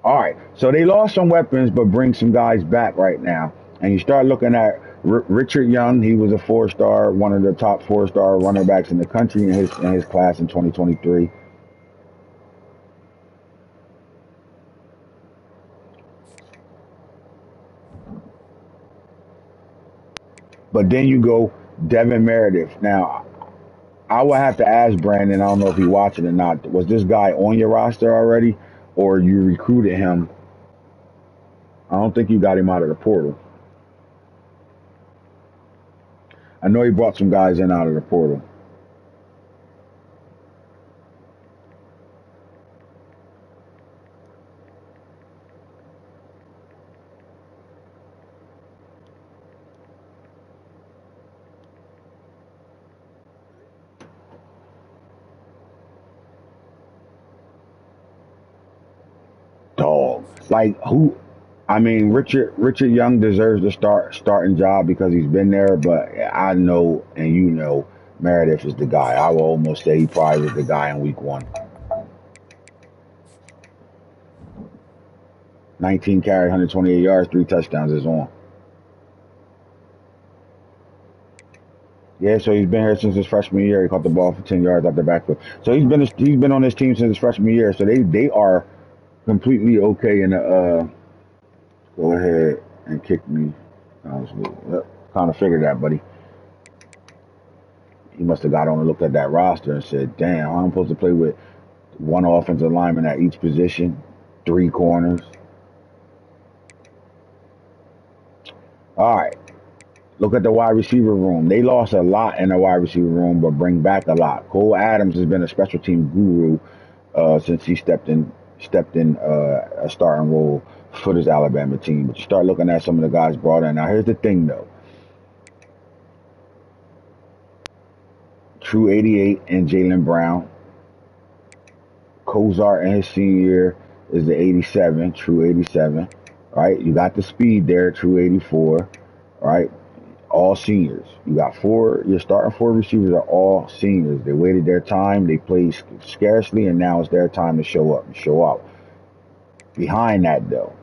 All right, so they lost some weapons, but bring some guys back right now. And you start looking at Richard Young. He was a 4-star, one of the top 4-star running backs in the country in his class in 2023. But then you go Devin Meredith. Now, I would have to ask Brandon. I don't know if he watched it or not. Was this guy on your roster already, or you recruited him? I don't think you got him out of the portal. I know he brought some guys in out of the portal. Dog. Like who? I mean, Richard Young deserves the starting job because he's been there. But I know, and you know, Meredith is the guy. I will almost say he probably was the guy in week 1. 19 carries, 128 yards, 3 touchdowns is on. Yeah, so he's been here since his freshman year. He caught the ball for 10 yards out the backfield. So he's been on this team since his freshman year. So they are completely okay in the go ahead and kick me. Kind of figured that, buddy. He must have got on and looked at that roster and said, damn, I'm supposed to play with one offensive lineman at each position, 3 corners. All right. Look at the wide receiver room. They lost a lot in the wide receiver room, but bring back a lot. Cole Adams has been a special team guru since he stepped in a starting role for this Alabama team. But you start looking at some of the guys brought in. Now, here's the thing, though. True 88 and Jalen Brown. Kozart in his senior year is the 87, true 87. Right? You got the speed there, true 84. Right? All seniors. You got your starting 4 receivers are all seniors. They waited their time. They played scarcely, and now it's their time to show up and show out. Behind that, though,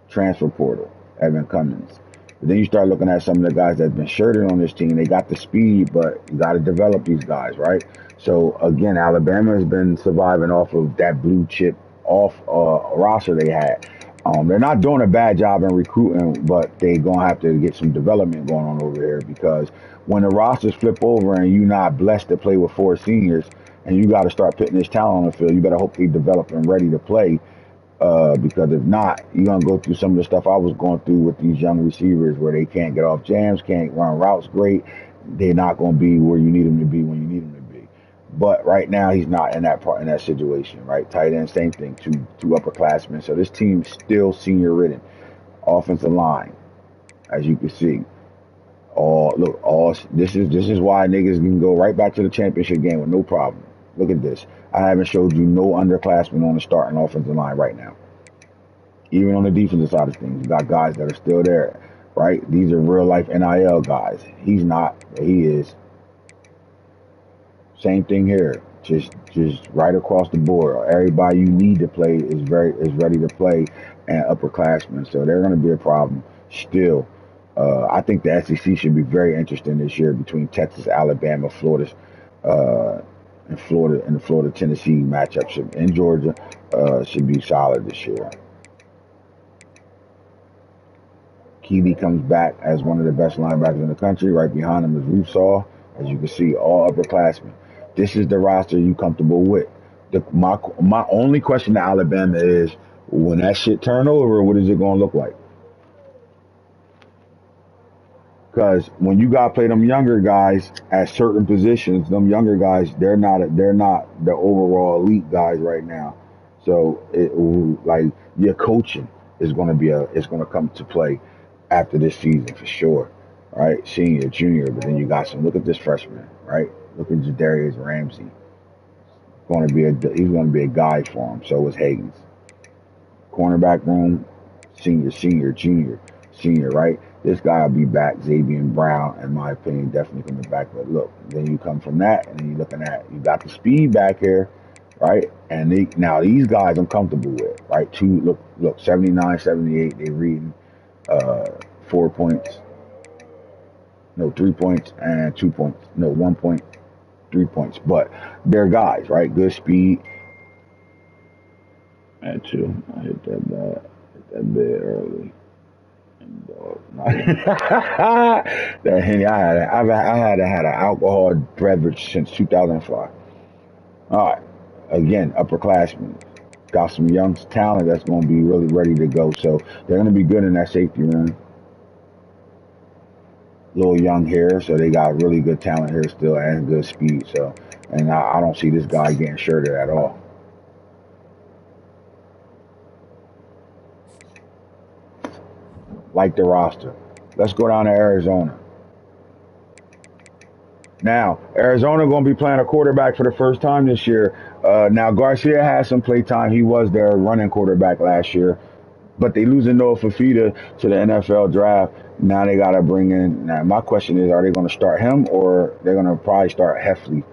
transfer portal, Evan Cummings. But then you start looking at some of the guys that have been shirted on this team. They got the speed, but you got to develop these guys, right? So, again, Alabama has been surviving off of that blue chip roster they had. They're not doing a bad job in recruiting, but they're going to have to get some development going on over here because when the rosters flip over and you're not blessed to play with 4 seniors and you got to start putting this talent on the field, you better hope they develop and ready to play because if not, you're going to go through some of the stuff I was going through with these young receivers where they can't get off jams, can't run routes great. They're not going to be where you need them to be when you need them to be. But right now he's not in that situation, right? Tight end, same thing, two upperclassmen. So this team's still senior ridden. Offensive line, as you can see. This is why niggas can go right back to the championship game with no problem. Look at this. I haven't showed you no underclassmen on the starting offensive line right now. Even on the defensive side of things, you got guys that are still there, right? These are real life NIL guys. He's not, but he is. Same thing here. Just right across the board. Everybody you need to play is ready to play, and upperclassmen. So they're going to be a problem still. I think the SEC should be very interesting this year between Texas, Alabama, Florida, and the Florida-Tennessee matchup in Georgia should be solid this year. Keeley comes back as one of the best linebackers in the country. Right behind him is Rusaw. As you can see, all upperclassmen. This is the roster you comfortable with. My only question to Alabama is, when that shit turn over, what is it going to look like? Because when you got to play them younger guys at certain positions, them younger guys, they're not the overall elite guys right now. So your coaching is going to come to play after this season for sure. All right, senior, junior, but then you got look at this freshman, right? Look at Jadarius Ramsey. He's going to be a guide for him. So is Higgins. Cornerback room, senior, junior, senior, right? This guy will be back. Xavier Brown, in my opinion, definitely coming back. But look, then you come from that, and then you're looking at, you got the speed back here. right? And now these guys I'm comfortable with, right? Look, 79, 78, they reading 4 points, no 3 points and 2 points, no 1 point, 3 points. But they're guys, right? Good speed. And two, I hit that bad early. Dog. That Henny, I had an alcohol beverage since 2005. All right, again, upperclassmen. Got some young talent that's going to be really ready to go. So they're going to be good in that safety room. Little young here, so they got really good talent here still and good speed. So, and I don't see this guy getting shirted at all. Like the roster. Let's go down to Arizona. Now, Arizona going to be playing a quarterback for the first time this year. Now, Garcia has some play time. He was their running quarterback last year. But they losing Noah Fafita to the NFL draft. Now they got to bring in. Now, my question is, are they going to start him or they're going to probably start Heffley,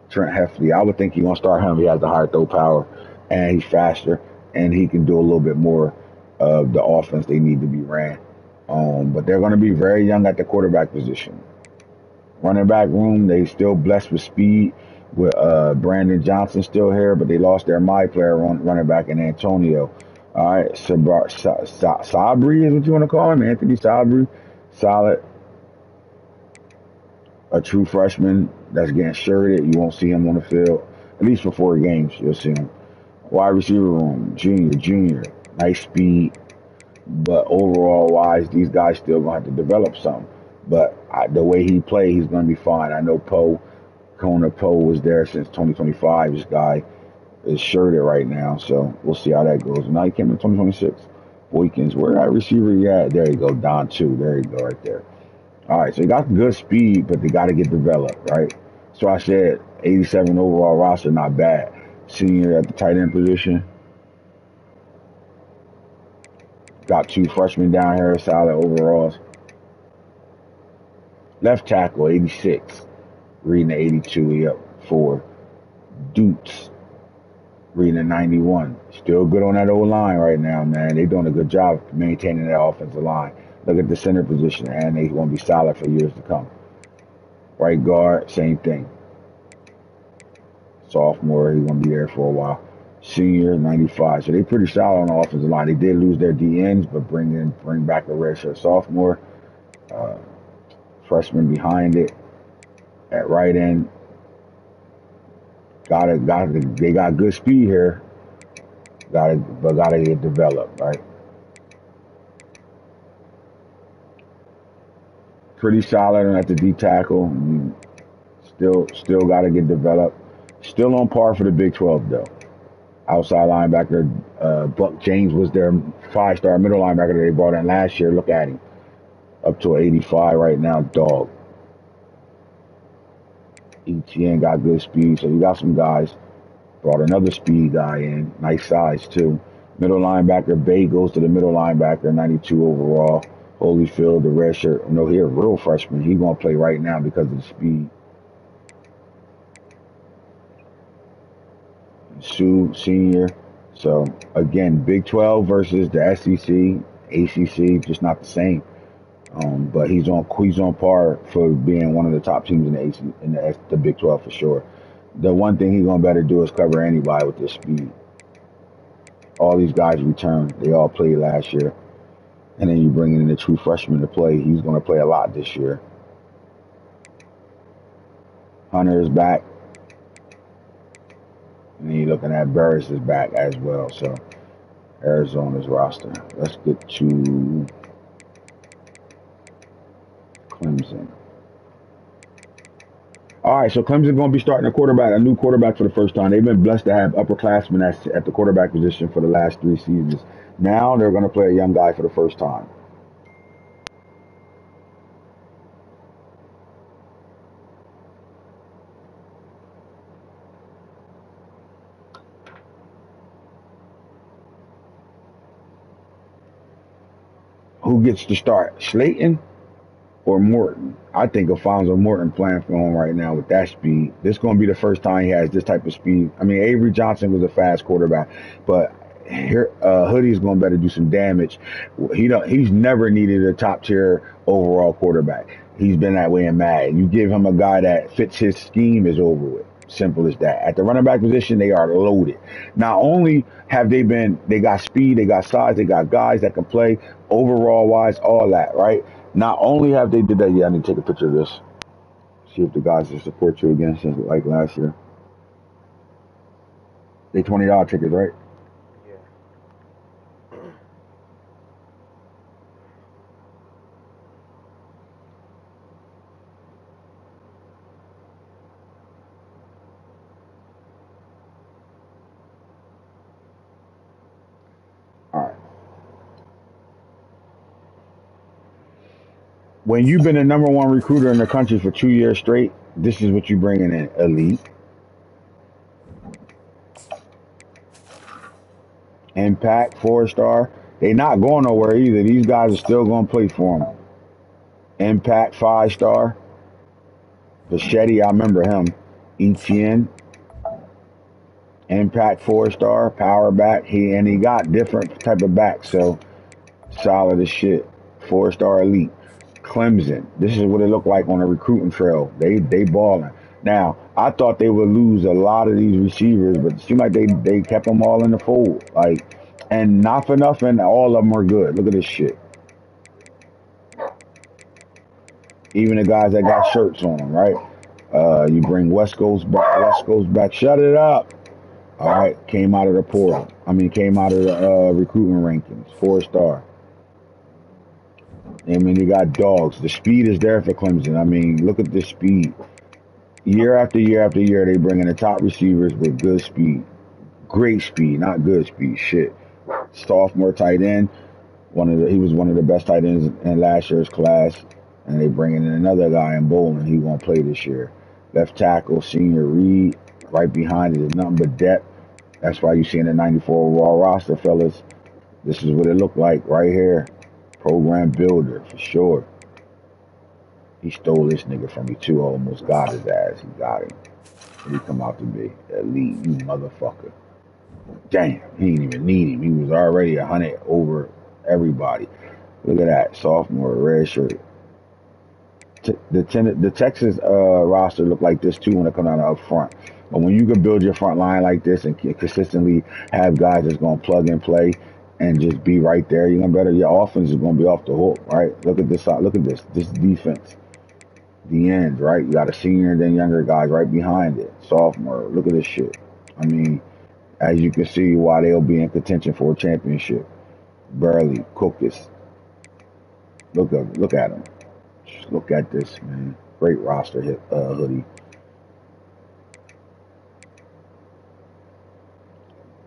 Trent Heffley? I would think he's going to start him. He has the higher throw power and he's faster and he can do a little bit more of the offense they need to be ran. But they're going to be very young at the quarterback position. Running back room, they still blessed with speed with Brandon Johnson still here, but they lost their my player running back in Antonio. All right, Sabri is what you want to call him, Anthony Sabri. Solid, a true freshman that's getting shirted. You won't see him on the field, at least for 4 games. You'll see him. Wide receiver room, junior, nice speed, but overall wise, these guys still gonna have to develop something. But the way he played, he's gonna be fine. I know Kona Poe was there since 2025. This guy is shirted right now, so we'll see how that goes. Now he came in 2026. Boykins, where that receiver you at? There you go, Don 2. There you go, right there. All right, so he got good speed, but they got to get developed, right? So I said 87 overall roster, not bad. Senior at the tight end position. Got 2 freshmen down here, solid overalls. Left tackle, 86. Reading the 82, he up 4. Dukes, reading the 91. Still good on that old line right now, man. They doing a good job maintaining that offensive line. Look at the center position, and they're going to be solid for years to come. Right guard, same thing. Sophomore, he's going to be there for a while. Senior, 95. So they're pretty solid on the offensive line. They did lose their DNs, but bring back a redshirt sophomore. Freshman behind it at right end. They got good speed here. But gotta get developed, right? Pretty solid at the D tackle. Still gotta get developed. Still on par for the Big 12 though. Outside linebacker, Buck James was their 5-star middle linebacker that they brought in last year. Look at him. Up to 85 right now, dog. ETN got good speed, so you got some guys. Brought another speed guy in. Nice size, too. Middle linebacker, Bay goes to the middle linebacker, 92 overall. Holyfield, the red shirt. No, he a real freshman. He's going to play right now because of the speed. Sue, senior. So, again, Big 12 versus the SEC, ACC, just not the same. But he's on par for being one of the top teams in the Big 12 for sure. The one thing he's going to better do is cover anybody with this speed. All these guys return. They all played last year. And then you bring in the true freshman to play. He's going to play a lot this year. Hunter is back. And then you're looking at Burris is back as well. So Arizona's roster. Let's get to Clemson. All right, so Clemson's going to be starting a new quarterback for the first time. They've been blessed to have upperclassmen at the quarterback position for the last 3 seasons. Now they're going to play a young guy for the first time. Who gets to start? Slayton? or Morton. I think Alfonso Morton playing for him right now with that speed. This is going to be the first time he has this type of speed. I mean, Avery Johnson was a fast quarterback, but here, Hoodie's going to better do some damage. He's never needed a top tier overall quarterback. He's been that way in Madden. You give him a guy that fits his scheme, is over with. Simple as that. At the running back position, they are loaded. Not only have they got speed, they got size, they got guys that can play overall wise, all that, right? Not only have they did that, yeah, I need to take a picture of this. See if the guys will support you again since like last year. They $20 tickets, right? Yeah. All right. When you've been the number one recruiter in the country for 2 years straight, this is what you bringing in: elite, impact, 4-star. They not going nowhere either. These guys are still going to play for them. Impact, 5-star. Bichetti, I remember him. Etienne, impact, 4-star. Power back. He got different type of backs, so solid as shit. 4-star elite. Clemson. This is what it looked like on the recruiting trail. They balling. Now, I thought they would lose a lot of these receivers, but it seemed like they kept them all in the fold. Like, and not for nothing, all of them are good. Look at this shit. Even the guys that got shirts on them, right? You bring West Coast back. West Coast back. Shut it up. All right. Came out of the portal. Came out of the recruiting rankings. 4-star. You got dogs. The speed is there for Clemson. Look at the speed. Year after year after year, they bring in the top receivers with good speed. Great speed, not good speed. Shit. Sophomore tight end. He was one of the best tight ends in last year's class. And they bringing in another guy in bowling. He won't play this year. Left tackle, senior Reed. Right behind it is nothing but depth. That's why you see in the 94 overall roster, fellas. This is what it looked like right here. Program builder, for sure. He stole this nigga from me, too. Almost got his ass. He got him. What he come out to be? Elite, you motherfucker. Damn, he didn't even need him. He was already 100 over everybody. Look at that. Sophomore, red shirt. The Texas roster looked like this, too, when it comes out up front. But when you can build your front line like this and consistently have guys that's going to plug and play and just be right there, you're going to better. Your offense is going to be off the hook, right? Look at this. Look at this. This defense. The ends, right? You got a senior and then younger guys right behind it. Sophomore. Look at this shit. As you can see, why they'll be in contention for a championship. Burley, Cookus. Look at them. Just look at this, man. Great roster hoodie.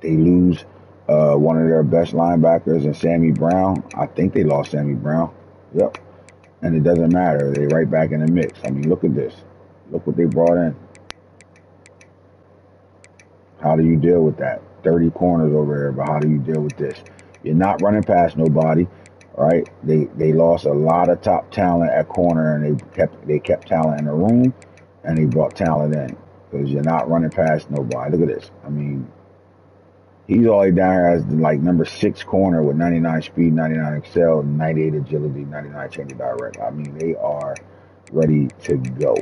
They lose one of their best linebackers in Sammy Brown. I think they lost Sammy Brown. Yep. And it doesn't matter. They right back in the mix. Look at this. Look what they brought in. How do you deal with that? 30 corners over here, but how do you deal with this? You're not running past nobody, right? They lost a lot of top talent at corner, and they kept talent in the room, and they brought talent in because you're not running past nobody. Look at this. He's all the way down here as like number 6 corner with 99 speed, 99 excel, 98 agility, 99 change of direct. They are ready to go.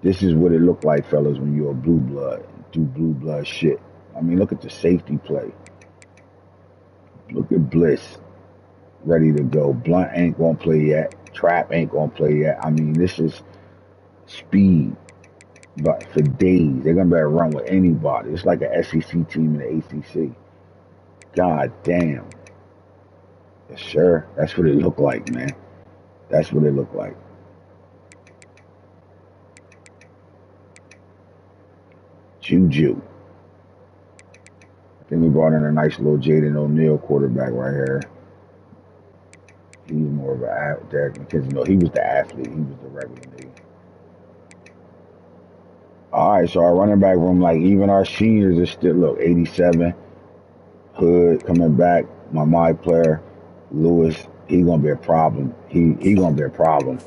This is what it looked like, fellas, when you're a blue blood. Do blue blood shit. Look at the safety play. Look at Bliss. Ready to go. Blunt ain't gonna play yet. Trap ain't gonna play yet. This is speed. But for days, they're gonna be able to run with anybody. It's like an SEC team in the ACC. God damn. Yes, sir. That's what it looked like, man. That's what it looked like. Juju. I think we brought in a nice little Jaden O'Neal quarterback right here. He's more of a Derek McKenzie. No, he was the athlete. He was the regular nigga. All right, so our running back room, like even our seniors are still, look, 87. Hood coming back. My player, Lewis, He gonna be a problem. He gonna be a problem.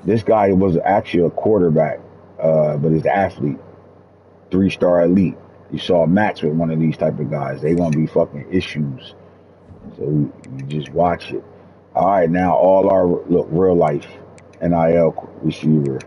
This guy was actually a quarterback, but he's an athlete, 3-star elite. You saw Max with one of these type of guys. They gonna be fucking issues. So you just watch it. All right, now all our look real life NIL receiver.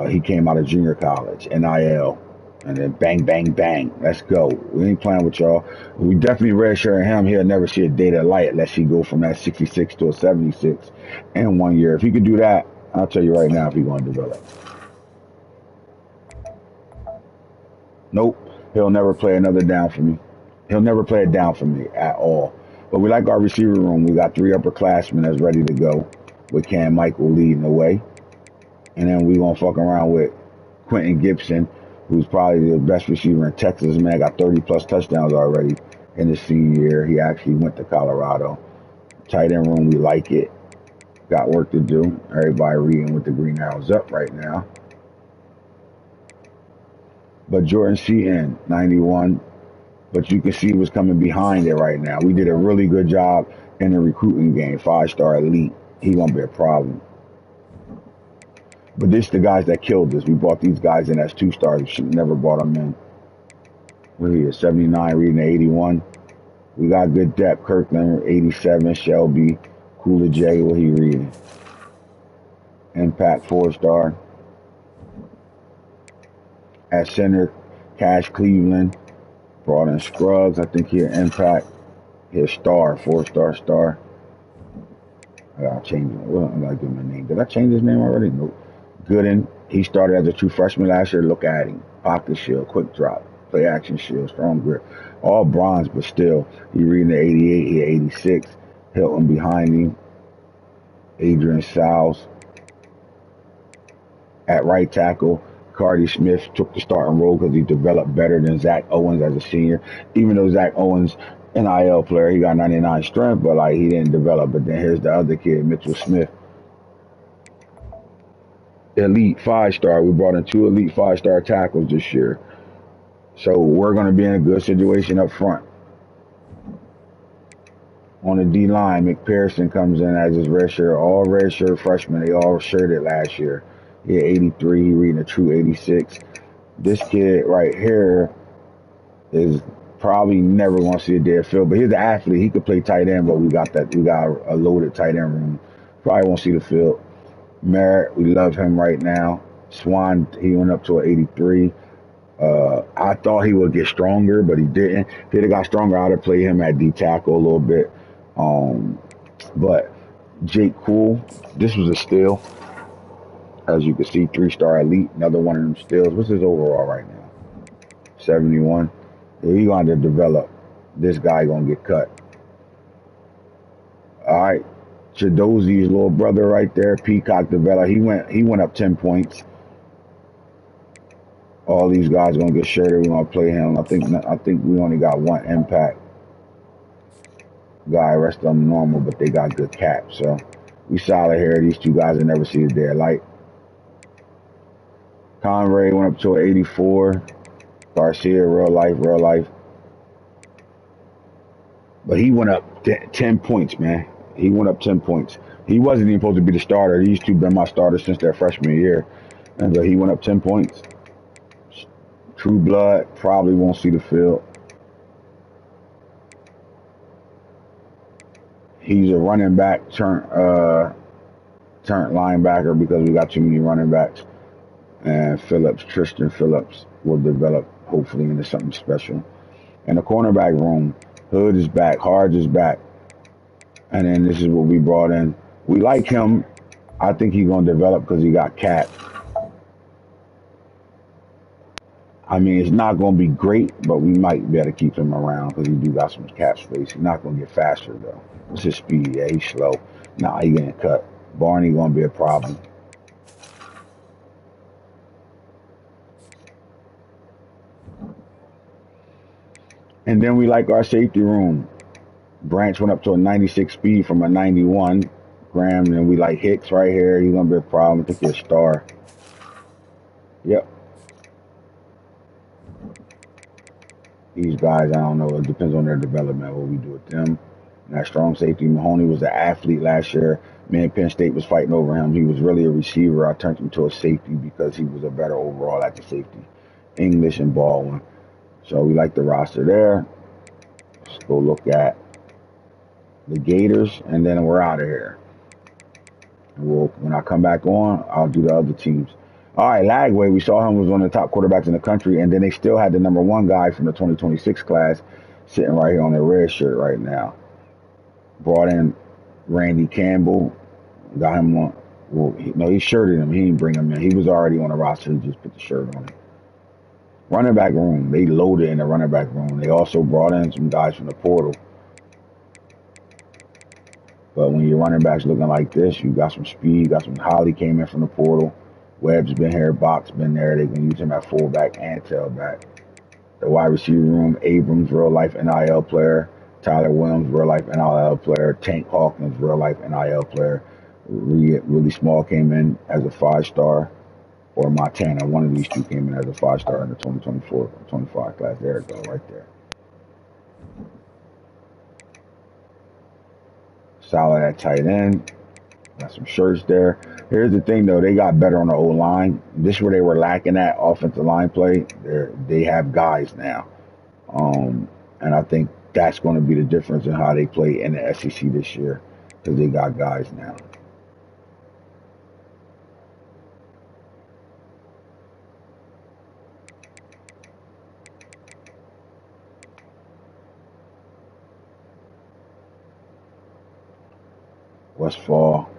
He came out of junior college, NIL, and then bang, bang, bang. Let's go. We ain't playing with y'all. We definitely redshirting him. He'll never see a day of light unless he go from that 66 to a 76 in 1 year. If he could do that, I'll tell you right now if he's going to develop. Nope. He'll never play another down for me. He'll never play it down for me at all. But we like our receiver room. We got 3 upperclassmen that's ready to go with Cam Michael leading the way. And then we going to fuck around with Quentin Gibson, who's probably the best receiver in Texas. Man, got 30-plus touchdowns already in his senior year. He actually went to Colorado. Tight end room, we like it. Got work to do. Everybody reading with the green arrows up right now. But Jordan Seaton, 91. But you can see what's coming behind it right now. We did a really good job in the recruiting game. 5-star elite. He won't be a problem. But this the guys that killed us. We brought these guys in as 2-stars. We should have never brought them in. We're here, 79, reading 81. We got good depth. Kirkland, 87. Shelby, Cooler J, what he reading? Impact, 4-star. At center, Cash Cleveland. Brought in Scruggs. I think here, Impact. Here, Star, 4-star star. I gotta change it. Well, I gotta give him a name. Did I change his name already? Nope. Gooden, he started as a true freshman last year. Look at him. Pocket shield, quick drop, play action shield, strong grip. All bronze, but still, he reading the 88, he 86. Hilton behind him. Adrian Sowles. At right tackle, Cardi Smith took the starting role because he developed better than Zach Owens as a senior. Even though Zach Owens, NIL player, he got 99 strength, but like he didn't develop. But then here's the other kid, Mitchell Smith. Elite 5-star. We brought in 2 elite 5-star tackles this year. So we're going to be in a good situation up front. On the D-line, McPherson comes in as his redshirt. All redshirt freshmen. They all shirted last year. He had 83. He reading a true 86. This kid right here is probably never going to see a day of field. But he's an athlete. He could play tight end, but we got a loaded tight end room. Probably won't see the field. Merritt, we love him right now. Swan, he went up to an 83. I thought he would get stronger, but he didn't. If he'd have got stronger, I'd have played him at D tackle a little bit. But Jake Cool, this was a steal. As you can see, 3-star elite, another one of them steals. What's his overall right now? 71. He's going to develop. This guy going to get cut. All right. Chidozi's little brother right there, Peacock developed. He went up 10 points. All these guys gonna get shirted. We're gonna play him. I think we only got 1 impact guy. Rest of them normal, but they got good caps. So we solid here. These 2 guys will never see a day of light. Conray went up to an 84. Garcia, real life. But he went up 10 points, man. He went up 10 points. He wasn't even supposed to be the starter. These 2 been my starters since their freshman year. But he went up 10 points. True blood, probably won't see the field. He's a running back turned linebacker because we got too many running backs. And Tristan Phillips will develop hopefully into something special. And the cornerback room, Hood is back, Hards is back. And then this is what we brought in. We like him. I think he's going to develop because he got cap. I mean, it's not going to be great, but we might be able to keep him around because he do got some cap space. He's not going to get faster, though. What's his speed? Yeah, he's slow. Nah, he getting cut. Barney going to be a problem. And then we like our safety room. Branch went up to a 96 speed from a 91. Graham, and we like Hicks right here. He's going to be a problem. I think he's a star. Yep. These guys, I don't know. It depends on their development, what we do with them. And that strong safety, Mahoney was an athlete last year. Me and Penn State was fighting over him. He was really a receiver. I turned him to a safety because he was a better overall at the safety. English and Baldwin. So we like the roster there. Let's go look at the Gators, and then we're out of here. And when I come back on, I'll do the other teams. All right, Lagway, we saw him was one of the top quarterbacks in the country, and then they still had the number 1 guy from the 2026 class sitting right here on their red shirt right now. Brought in Randy Campbell, got him on. Well, he shirted him. He didn't bring him in. He was already on the roster. He just put the shirt on him. Running back room, they loaded in the running back room. They also brought in some guys from the portal. But when your running back's looking like this, you got some speed, you got some. Holly came in from the portal. Webb's been here, Box been there. They can use him at fullback and tailback. The wide receiver room, Abrams, real life NIL player. Tyler Williams, real life NIL player. Tank Hawkins, real life NIL player. Really Small came in as a 5-star. Or Montana, one of these two came in as a 5-star in the 2024-25 class. There it go, right there. Solid at tight end. Got some shirts there. Here's the thing, though. They got better on the O-line. This is where they were lacking at offensive line play. They have guys now. And I think that's going to be the difference in how they play in the SEC this year because they got guys now. Westfall,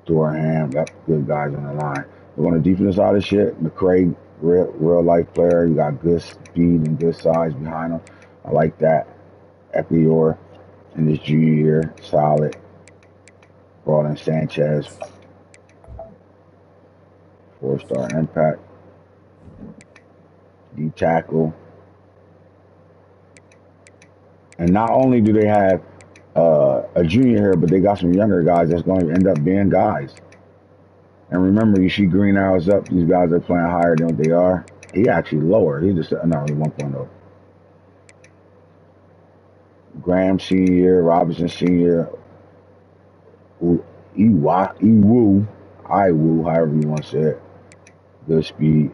Durham, got good guys on the line. We're on the defensive side of shit. McCray, real life player. You got good speed and good size behind him. I like that. Epior in his junior year, solid. Brought in Sanchez, 4-star impact. D tackle. And not only do they have a junior here, but they got some younger guys that's going to end up being guys. And remember, you see green arrows up. These guys are playing higher than what they are. He actually lower. He just, no, he's 1.0. Graham senior, Robinson senior, Iwu, however you want to say it. Good speed.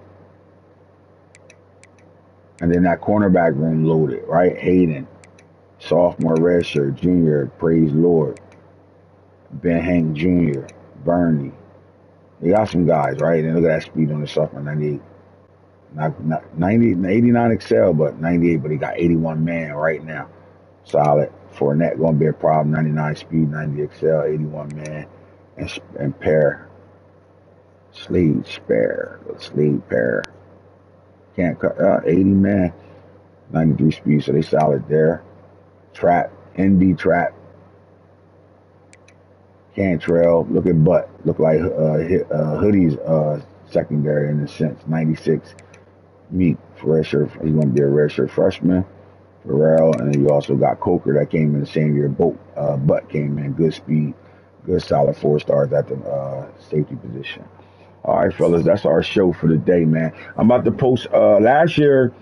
And then that cornerback room loaded, right? Hayden, sophomore redshirt, junior, praise Lord. Ben Hank Jr., Bernie. They got some guys, right? And look at that speed on the sophomore, 98. Not 89 Excel, but 98, but he got 81 man right now. Solid. Fournette going to be a problem. 99 speed, 90 Excel, 81 man. And pair. Slade pair. Can't cut 80 man. 93 speed, so they solid there. Trap. NB trap. Cantrell. Look at Butt. Look like Hoodie's secondary in a sense. 96. Meek. Redshirt. He's going to be a redshirt freshman. Farrell, and then you also got Coker that came in the same year. Butt came in, good speed, good solid 4-stars at the safety position. All right, fellas, that's our show for the day, man. I'm about to post. Last year,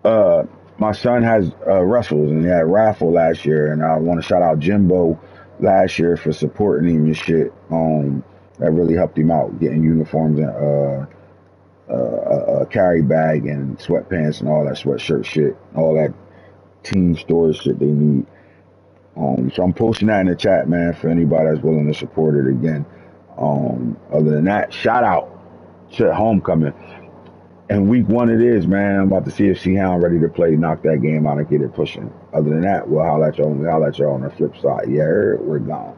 my son has wrestles, and he had a raffle last year, and I want to shout out Jimbo last year for supporting him and shit. That really helped him out, getting uniforms and a carry bag and sweatpants and all that sweatshirt shit, all that team storage shit they need. So I'm posting that in the chat, man, for anybody that's willing to support it again. Other than that, shout out to Homecoming. And week 1 it is, man. I'm about to see if C-Hound ready to play, knock that game out and get it pushing. Other than that, we'll holler at y'all on the flip side. Yeah, we're gone.